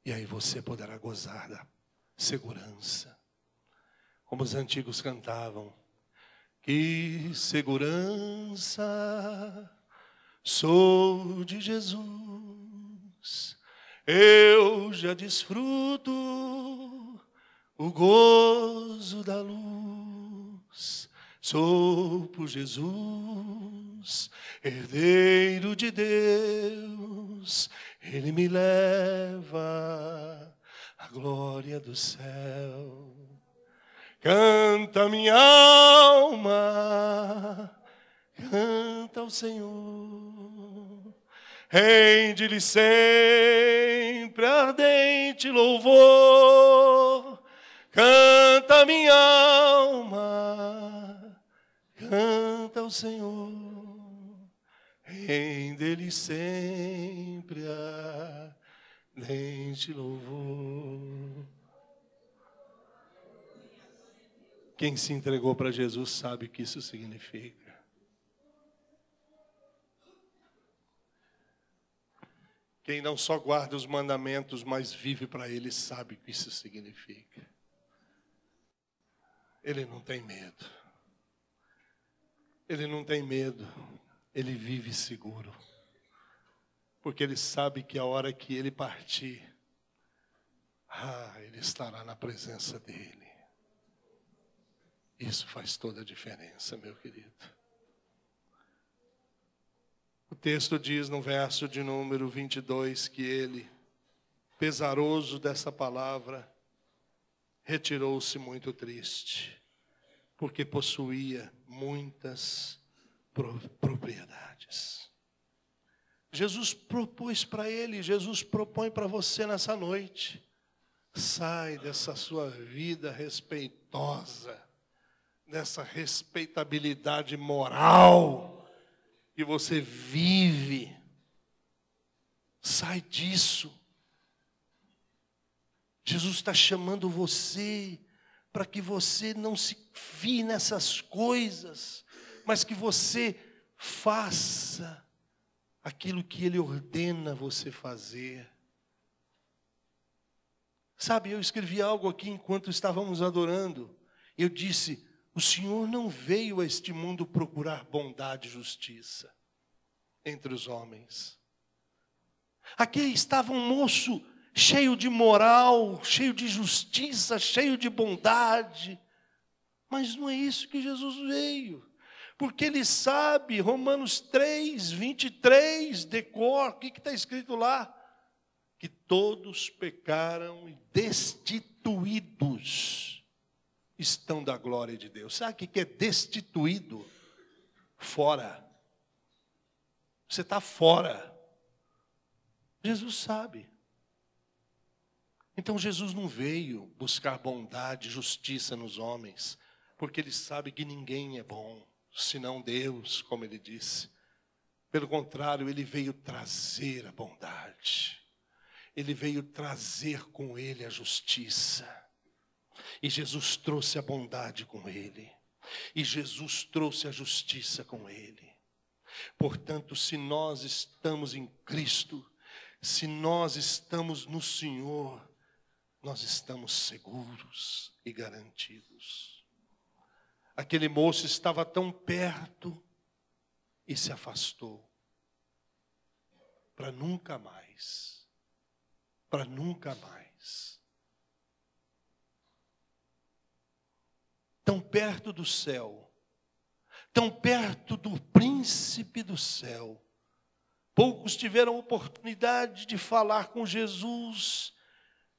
E aí você poderá gozar da segurança. Como os antigos cantavam. Que segurança sou de Jesus. Eu já desfruto o gozo da luz. Sou por Jesus, herdeiro de Deus. Ele me leva à glória do céu. Canta minha alma, canta ao Senhor. Rende-lhe sempre ardente louvor. Canta minha alma, canta ao Senhor. Rende-lhe sempre ardente louvor. Quem se entregou para Jesus sabe o que isso significa. Quem não só guarda os mandamentos, mas vive para Ele, sabe o que isso significa. Ele não tem medo. Ele não tem medo. Ele vive seguro. Porque ele sabe que a hora que ele partir, ele estará na presença dele. Isso faz toda a diferença, meu querido. O texto diz no verso de número 22 que ele, pesaroso dessa palavra, retirou-se muito triste, porque possuía muitas propriedades. Jesus propôs para ele, Jesus propõe para você nessa noite. Sai dessa sua vida respeitosa, dessa respeitabilidade moral que você vive. Sai disso. Jesus está chamando você para que você não se fie nessas coisas, mas que você faça aquilo que Ele ordena você fazer. Sabe, eu escrevi algo aqui enquanto estávamos adorando. Eu disse, o Senhor não veio a este mundo procurar bondade e justiça entre os homens. Aqui estava um moço cheio de moral, cheio de justiça, cheio de bondade. Mas não é isso que Jesus veio. Porque Ele sabe, Romanos 3, 23, decor, o que está escrito lá? Que todos pecaram e destituídos estão da glória de Deus. Sabe o que é destituído? Fora. Você está fora. Jesus sabe. Então Jesus não veio buscar bondade, justiça nos homens, porque ele sabe que ninguém é bom, senão Deus, como ele disse. Pelo contrário, ele veio trazer a bondade. Ele veio trazer com ele a justiça. E Jesus trouxe a bondade com ele. E Jesus trouxe a justiça com ele. Portanto, se nós estamos em Cristo, se nós estamos no Senhor, nós estamos seguros e garantidos. Aquele moço estava tão perto e se afastou. Para nunca mais. Para nunca mais. Tão perto do céu, tão perto do príncipe do céu. Poucos tiveram oportunidade de falar com Jesus,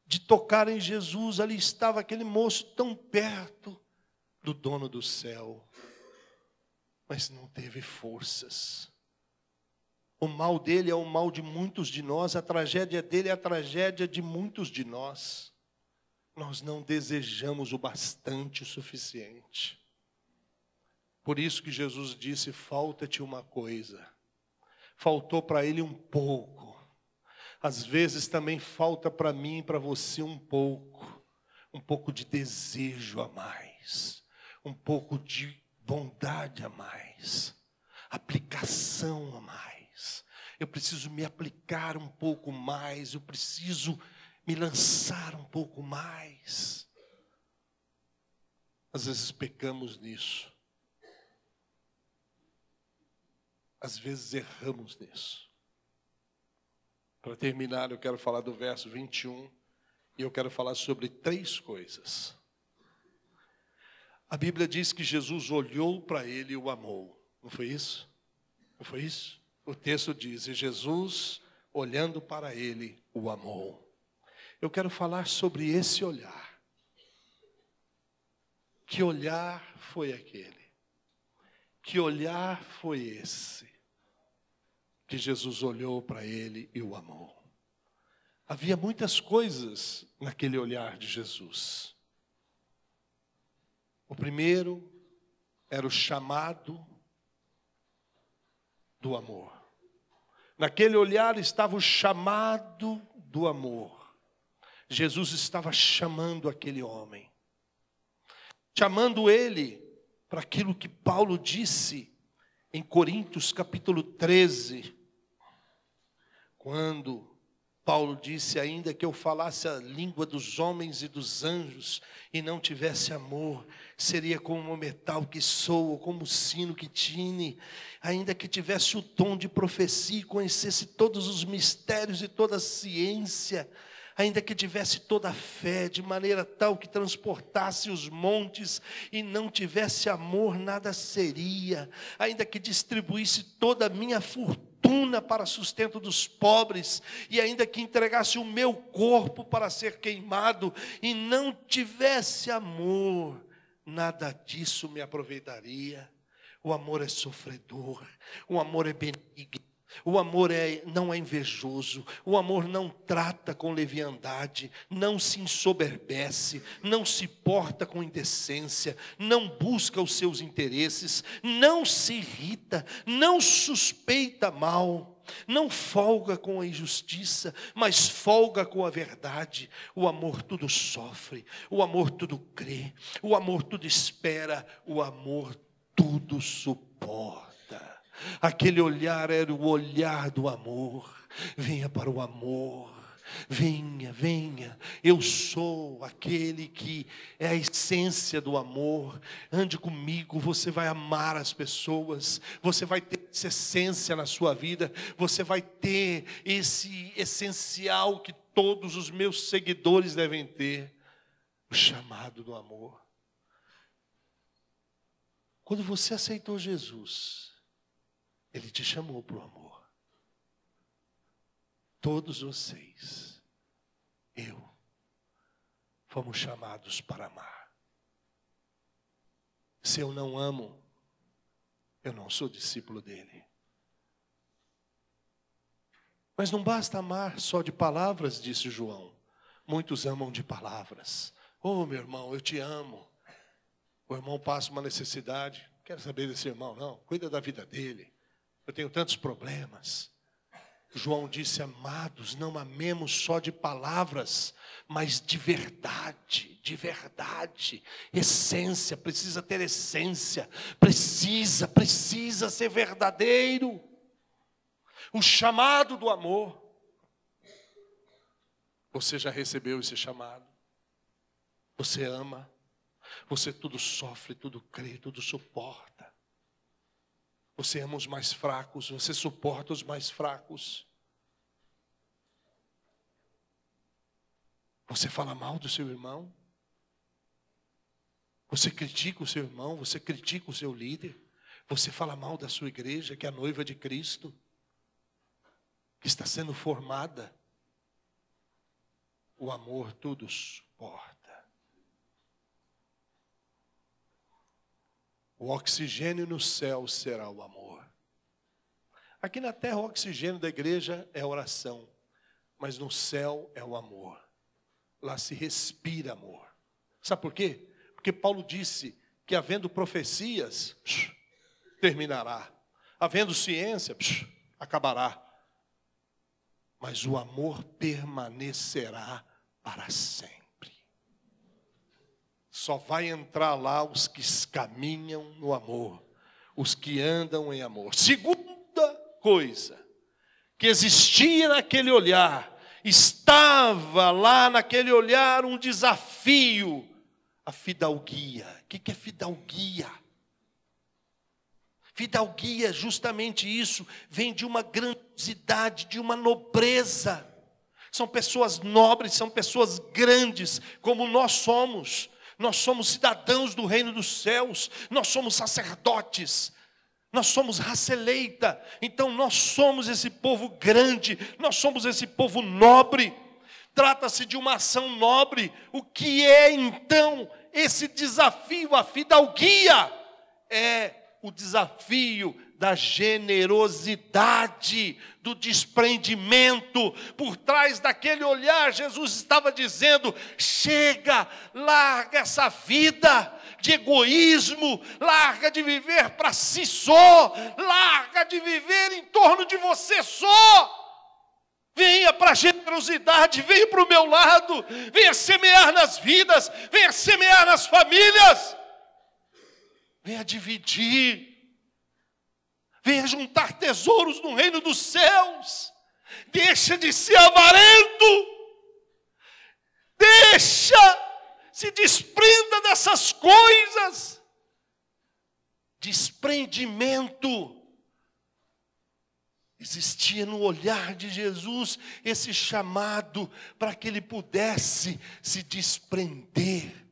de tocar em Jesus. Ali estava aquele moço tão perto do dono do céu, mas não teve forças. O mal dele é o mal de muitos de nós, a tragédia dele é a tragédia de muitos de nós. Nós não desejamos o bastante, o suficiente. Por isso que Jesus disse, falta-te uma coisa. Faltou para ele um pouco. Às vezes também falta para mim e para você um pouco de desejo a mais, um pouco de bondade a mais, aplicação a mais. Eu preciso me aplicar um pouco mais, eu preciso me lançar um pouco mais. Às vezes pecamos nisso. Às vezes erramos nisso. Para terminar, eu quero falar do verso 21. E eu quero falar sobre 3 coisas. A Bíblia diz que Jesus olhou para ele e o amou. Não foi isso? Não foi isso? O texto diz, e Jesus, olhando para ele, o amou. Eu quero falar sobre esse olhar. Que olhar foi aquele? Que olhar foi esse? Que Jesus olhou para ele e o amou. Havia muitas coisas naquele olhar de Jesus. O primeiro era o chamado do amor. Naquele olhar estava o chamado do amor. Jesus estava chamando aquele homem. Chamando ele para aquilo que Paulo disse em Coríntios capítulo 13. Quando Paulo disse, ainda que eu falasse a língua dos homens e dos anjos e não tivesse amor, seria como o metal que soa, como o sino que tine. Ainda que tivesse o dom de profecia e conhecesse todos os mistérios e toda a ciência, ainda que tivesse toda a fé, de maneira tal que transportasse os montes e não tivesse amor, nada seria. Ainda que distribuísse toda a minha fortuna para sustento dos pobres, e ainda que entregasse o meu corpo para ser queimado, e não tivesse amor, nada disso me aproveitaria. O amor é sofredor, o amor é benigno. O amor não é invejoso, o amor não trata com leviandade, não se ensoberbece, não se porta com indecência, não busca os seus interesses, não se irrita, não suspeita mal, não folga com a injustiça, mas folga com a verdade. O amor tudo sofre, o amor tudo crê, o amor tudo espera, o amor tudo suporta. Aquele olhar era o olhar do amor. Venha para o amor. Venha, venha. Eu sou aquele que é a essência do amor. Ande comigo, você vai amar as pessoas. Você vai ter essa essência na sua vida. Você vai ter esse essencial que todos os meus seguidores devem ter. O chamado do amor. Quando você aceitou Jesus, Ele te chamou para o amor. Todos vocês, eu, fomos chamados para amar. Se eu não amo, eu não sou discípulo dele. Mas não basta amar só de palavras, disse João. Muitos amam de palavras. Oh, meu irmão, eu te amo. O irmão passa uma necessidade. Não quero saber desse irmão, não. Cuida da vida dele. Eu tenho tantos problemas. João disse, amados, não amemos só de palavras, mas de verdade, essência, precisa ter essência, precisa ser verdadeiro. O chamado do amor. Você já recebeu esse chamado? Você ama? Você tudo sofre, tudo crê, tudo suporta. Você ama os mais fracos, você suporta os mais fracos. Você fala mal do seu irmão? Você critica o seu irmão? Você critica o seu líder? Você fala mal da sua igreja, que é a noiva de Cristo, que está sendo formada? O amor tudo suporta. O oxigênio no céu será o amor. Aqui na terra o oxigênio da igreja é a oração, mas no céu é o amor. Lá se respira amor. Sabe por quê? Porque Paulo disse que havendo profecias, terminará. Havendo ciência, acabará. Mas o amor permanecerá para sempre. Só vai entrar lá os que caminham no amor, os que andam em amor. Segunda coisa que existia naquele olhar, estava lá naquele olhar um desafio, a fidalguia. O que é fidalguia? Fidalguia é justamente isso, vem de uma grandiosidade, de uma nobreza. São pessoas nobres, são pessoas grandes, como nós somos. Nós somos cidadãos do reino dos céus, nós somos sacerdotes, nós somos raça eleita. Então nós somos esse povo grande, nós somos esse povo nobre. Trata-se de uma ação nobre. O que é então esse desafio? A fidalguia é o desafio da generosidade, do desprendimento. Por trás daquele olhar, Jesus estava dizendo: chega, larga essa vida de egoísmo, larga de viver para si só, larga de viver em torno de você só. Venha para a generosidade, venha para o meu lado, venha semear nas vidas, venha semear nas famílias, venha dividir. Venha juntar tesouros no reino dos céus. Deixa de ser avarento. Se desprenda dessas coisas. Desprendimento. Existia no olhar de Jesus esse chamado para que ele pudesse se desprender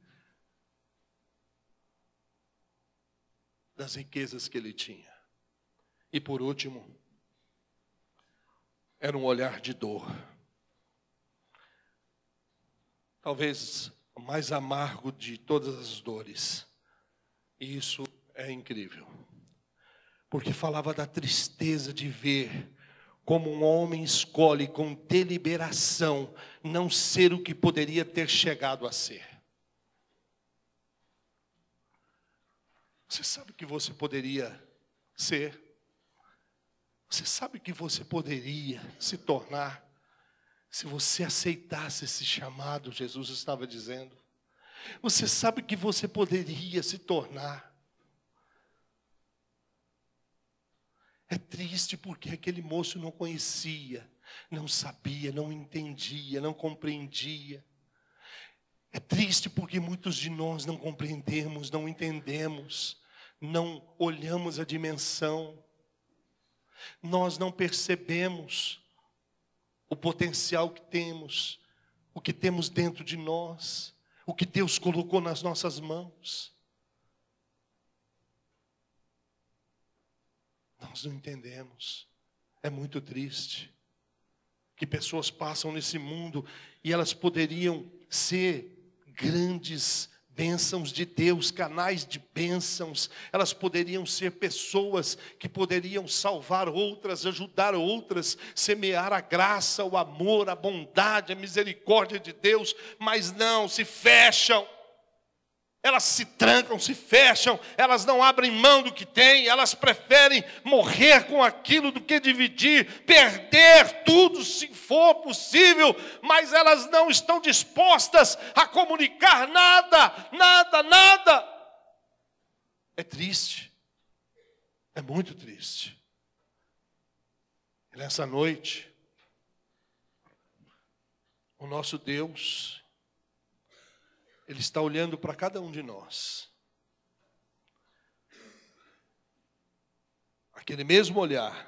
das riquezas que ele tinha. E por último, era um olhar de dor. Talvez o mais amargo de todas as dores. E isso é incrível. Porque falava da tristeza de ver como um homem escolhe com deliberação não ser o que poderia ter chegado a ser. Você sabe o que você poderia ser? Você sabe o que você poderia se tornar se você aceitasse esse chamado, Jesus estava dizendo. Você sabe o que você poderia se tornar. É triste porque aquele moço não conhecia, não sabia, não entendia, não compreendia. É triste porque muitos de nós não compreendemos, não entendemos, não olhamos a dimensão. Nós não percebemos o potencial que temos, o que temos dentro de nós, o que Deus colocou nas nossas mãos. Nós não entendemos. É muito triste que pessoas passam nesse mundo e elas poderiam ser grandes bênçãos de Deus, canais de bênçãos. Elas poderiam ser pessoas que poderiam salvar outras, ajudar outras, semear a graça, o amor, a bondade, a misericórdia de Deus, mas não, se fecham. Elas se trancam, se fecham, elas não abrem mão do que têm, elas preferem morrer com aquilo do que dividir, perder tudo se for possível, mas elas não estão dispostas a comunicar nada, nada, nada. É triste, é muito triste. E nessa noite, o nosso Deus, Ele está olhando para cada um de nós. Aquele mesmo olhar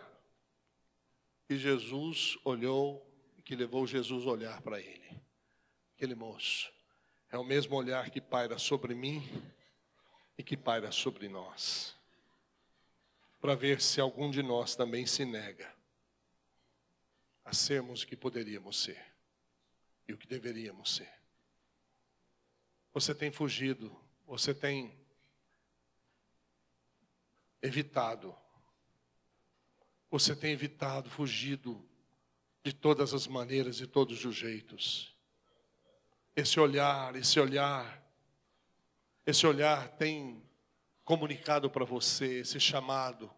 que Jesus olhou, que levou Jesus a olhar para ele. Aquele moço. É o mesmo olhar que paira sobre mim e que paira sobre nós. Para ver se algum de nós também se nega a sermos o que poderíamos ser e o que deveríamos ser. Você tem fugido, você tem evitado, fugido de todas as maneiras e todos os jeitos. Esse olhar tem comunicado para você, esse chamado,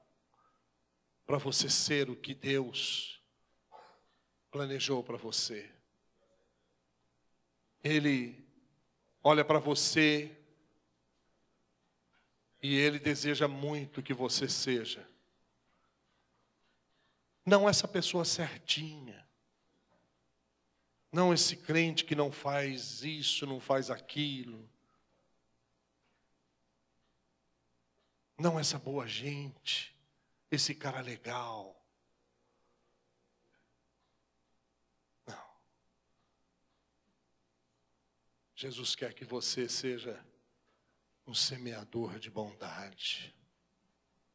para você ser o que Deus planejou para você. Ele olha para você e Ele deseja muito que você seja. Não essa pessoa certinha. Não esse crente que não faz isso, não faz aquilo. Não essa boa gente, esse cara legal. Jesus quer que você seja um semeador de bondade,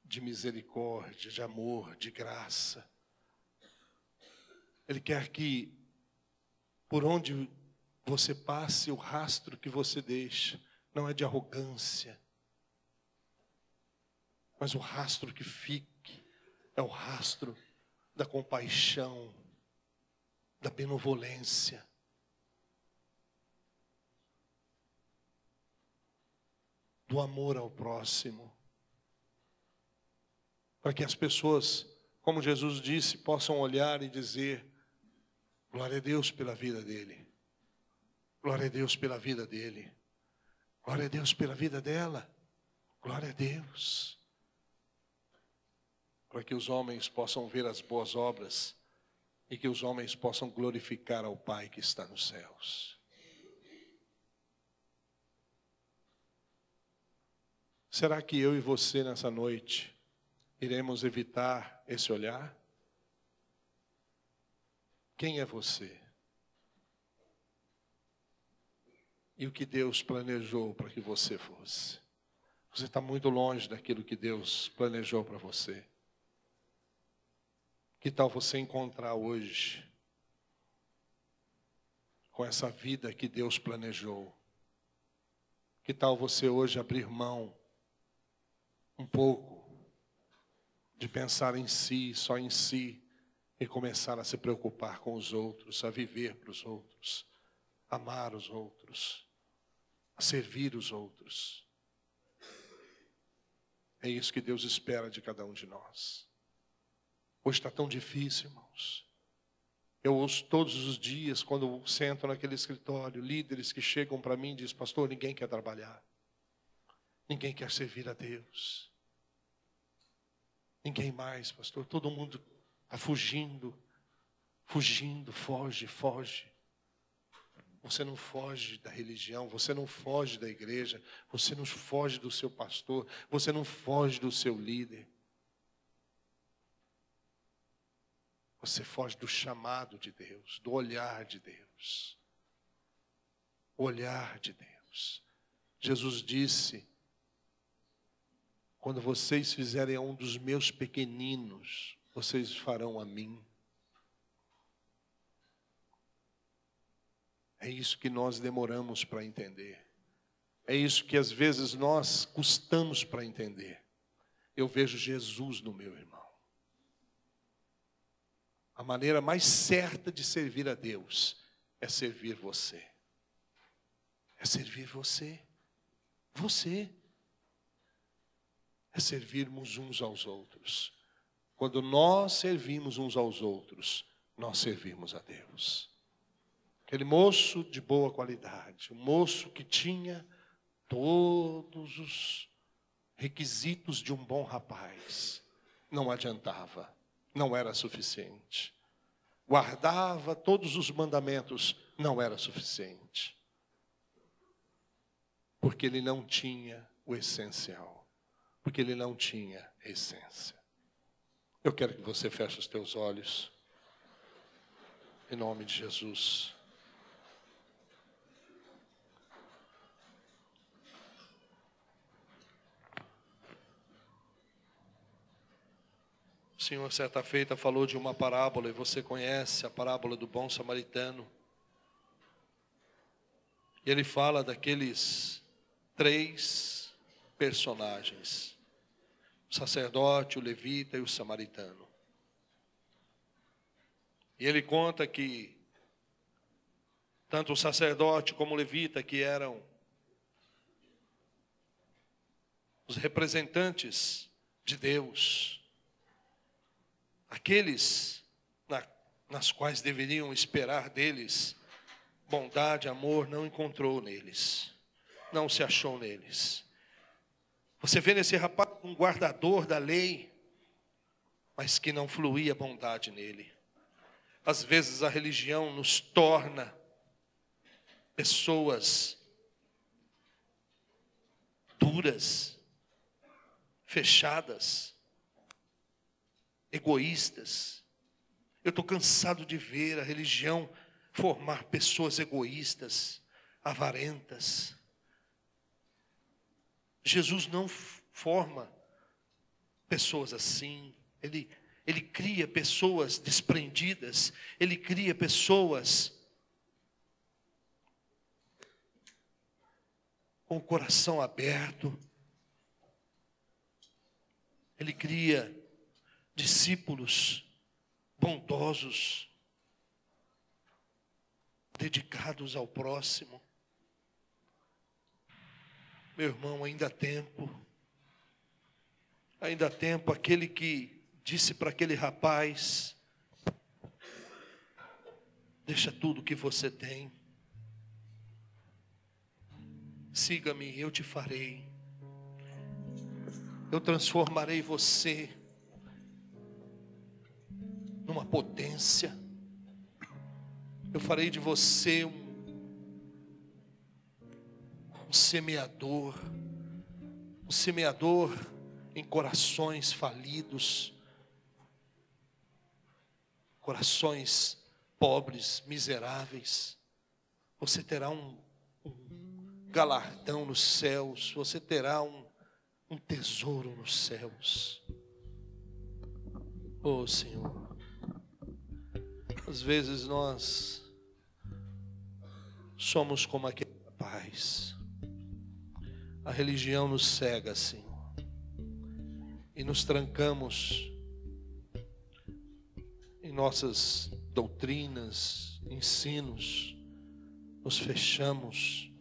de misericórdia, de amor, de graça. Ele quer que, por onde você passe, o rastro que você deixa, não é de arrogância, mas o rastro que fique, é o rastro da compaixão, da benevolência. Do amor ao próximo, para que as pessoas, como Jesus disse, possam olhar e dizer: glória a Deus pela vida dele, glória a Deus pela vida dele, glória a Deus pela vida dela, glória a Deus. Para que os homens possam ver as boas obras e que os homens possam glorificar ao Pai que está nos céus. Será que eu e você nessa noite iremos evitar esse olhar? Quem é você? E o que Deus planejou para que você fosse? Você está muito longe daquilo que Deus planejou para você. Que tal você encontrar hoje, com essa vida que Deus planejou? Que tal você hoje abrir mão um pouco de pensar em si, só em si, e começar a se preocupar com os outros, a viver para os outros, amar os outros, a servir os outros. É isso que Deus espera de cada um de nós. Hoje está tão difícil, irmãos. Eu ouço todos os dias, quando eu sento naquele escritório, líderes que chegam para mim e dizem: pastor, ninguém quer trabalhar. Ninguém quer servir a Deus. Ninguém mais, pastor. Todo mundo está fugindo, foge. Você não foge da religião, você não foge da igreja, você não foge do seu pastor, você não foge do seu líder. Você foge do chamado de Deus, do olhar de Deus. O olhar de Deus. Jesus disse: quando vocês fizerem a um dos meus pequeninos, vocês farão a mim. É isso que nós demoramos para entender. É isso que às vezes nós custamos para entender. Eu vejo Jesus no meu irmão. A maneira mais certa de servir a Deus é servir você. É servir você. Você. É servirmos uns aos outros. Quando nós servimos uns aos outros, nós servimos a Deus. Aquele moço de boa qualidade, um moço que tinha todos os requisitos de um bom rapaz, não adiantava, não era suficiente. Guardava todos os mandamentos, não era suficiente. Porque ele não tinha o essencial, porque ele não tinha essência. Eu quero que você feche os teus olhos, em nome de Jesus. O Senhor, certa feita, falou de uma parábola, e você conhece a parábola do bom samaritano. E ele fala daqueles 3 personagens: o sacerdote, o levita e o samaritano. E ele conta que tanto o sacerdote como o levita, que eram os representantes de Deus, aqueles nas quais deveriam esperar deles bondade, amor, não encontrou neles, não se achou neles. Você vê nesse rapaz um guardador da lei, mas que não fluía bondade nele. Às vezes a religião nos torna pessoas duras, fechadas, egoístas. Eu estou cansado de ver a religião formar pessoas egoístas, avarentas. Jesus não forma pessoas assim. Ele cria pessoas desprendidas. Ele cria pessoas com o coração aberto. Ele cria discípulos bondosos, dedicados ao próximo. Meu irmão, ainda há tempo. Ainda há tempo. Aquele que disse para aquele rapaz: deixa tudo que você tem, siga-me, eu te farei. Eu transformarei você numa potência. Eu farei de você um semeador em corações falidos, corações pobres, miseráveis. Você terá um galardão nos céus, você terá um tesouro nos céus. Oh Senhor, às vezes nós somos como aquele rapaz. A religião nos cega, Senhor, e nos trancamos em nossas doutrinas, ensinos, nos fechamos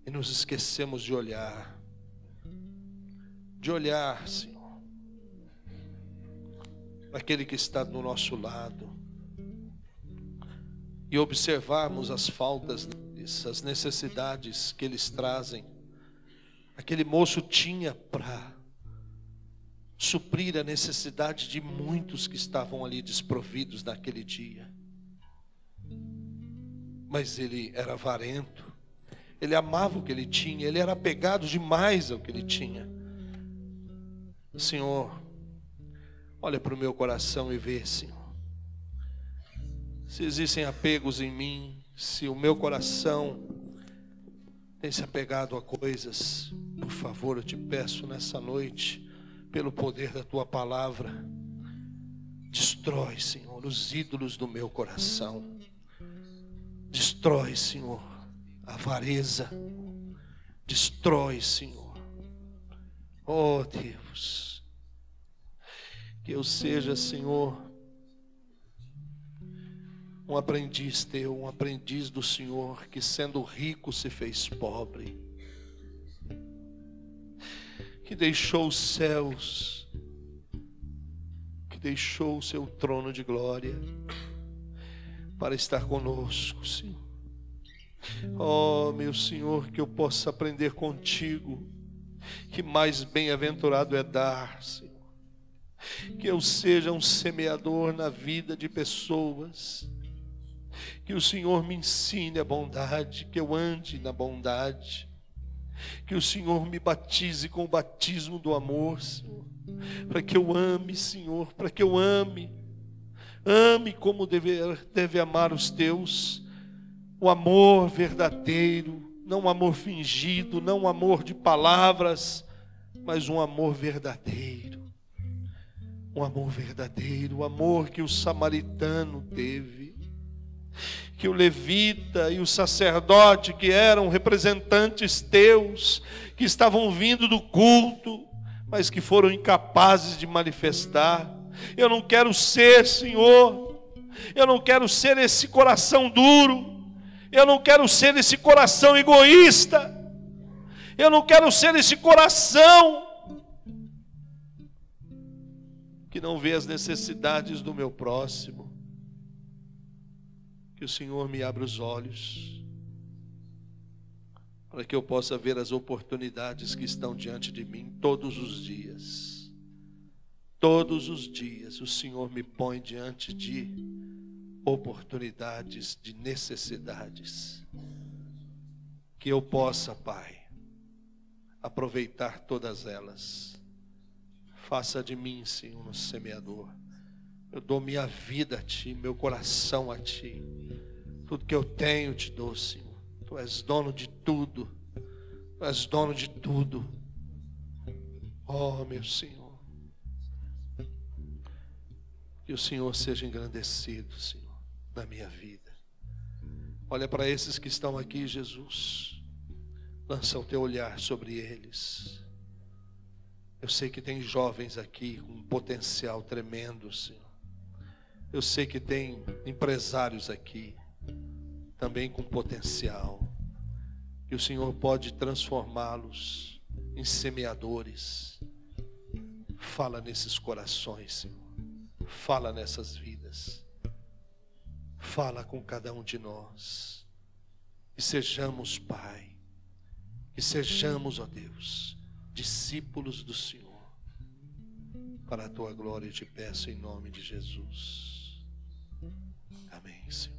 e nos esquecemos de olhar, Senhor, para aquele que está do nosso lado e observarmos as faltas deles, as necessidades que eles trazem. Aquele moço tinha para suprir a necessidade de muitos que estavam ali desprovidos naquele dia. Mas ele era avarento, ele amava o que ele tinha, ele era apegado demais ao que ele tinha. Senhor, olha para o meu coração e vê, Senhor, se existem apegos em mim, se o meu coração tem se apegado a coisas. Por favor, eu te peço nessa noite, pelo poder da tua palavra, destrói, Senhor, os ídolos do meu coração. Destrói, Senhor, a avareza, Destrói, Senhor. Oh, Deus. Que eu seja, Senhor, um aprendiz teu, um aprendiz do Senhor, que sendo rico se fez pobre, que deixou os céus, que deixou o seu trono de glória para estar conosco, Senhor. Oh, meu Senhor, que eu possa aprender contigo, que mais bem-aventurado é dar, Senhor. Que eu seja um semeador na vida de pessoas, que o Senhor me ensine a bondade, que eu ande na bondade, que o Senhor me batize com o batismo do amor, Senhor, para que eu ame, Senhor, para que eu ame como deve amar os teus, o amor verdadeiro, não um amor fingido, não um amor de palavras, mas um amor verdadeiro. Um amor verdadeiro, o amor que o samaritano teve, que o levita e o sacerdote, que eram representantes teus, que estavam vindo do culto, mas que foram incapazes de manifestar. Eu não quero ser, Senhor, eu não quero ser esse coração duro, eu não quero ser esse coração egoísta, eu não quero ser esse coração que não vê as necessidades do meu próximo. Que o Senhor me abra os olhos, para que eu possa ver as oportunidades que estão diante de mim todos os dias. Todos os dias o Senhor me põe diante de oportunidades, de necessidades. Que eu possa, Pai, aproveitar todas elas. Faça de mim, Senhor, um semeador. Eu dou minha vida a Ti, meu coração a Ti. Tudo que eu tenho te dou, Senhor. Tu és dono de tudo. Tu és dono de tudo. Oh, meu Senhor. Que o Senhor seja engrandecido, Senhor, na minha vida. Olha para esses que estão aqui, Jesus. Lança o Teu olhar sobre eles. Eu sei que tem jovens aqui com um potencial tremendo, Senhor. Eu sei que tem empresários aqui, também com potencial. Que o Senhor pode transformá-los em semeadores. Fala nesses corações, Senhor. Fala nessas vidas. Fala com cada um de nós. Que sejamos, Pai. Que sejamos, ó Deus, discípulos do Senhor. Para a Tua glória eu te peço em nome de Jesus. Amém, Senhor.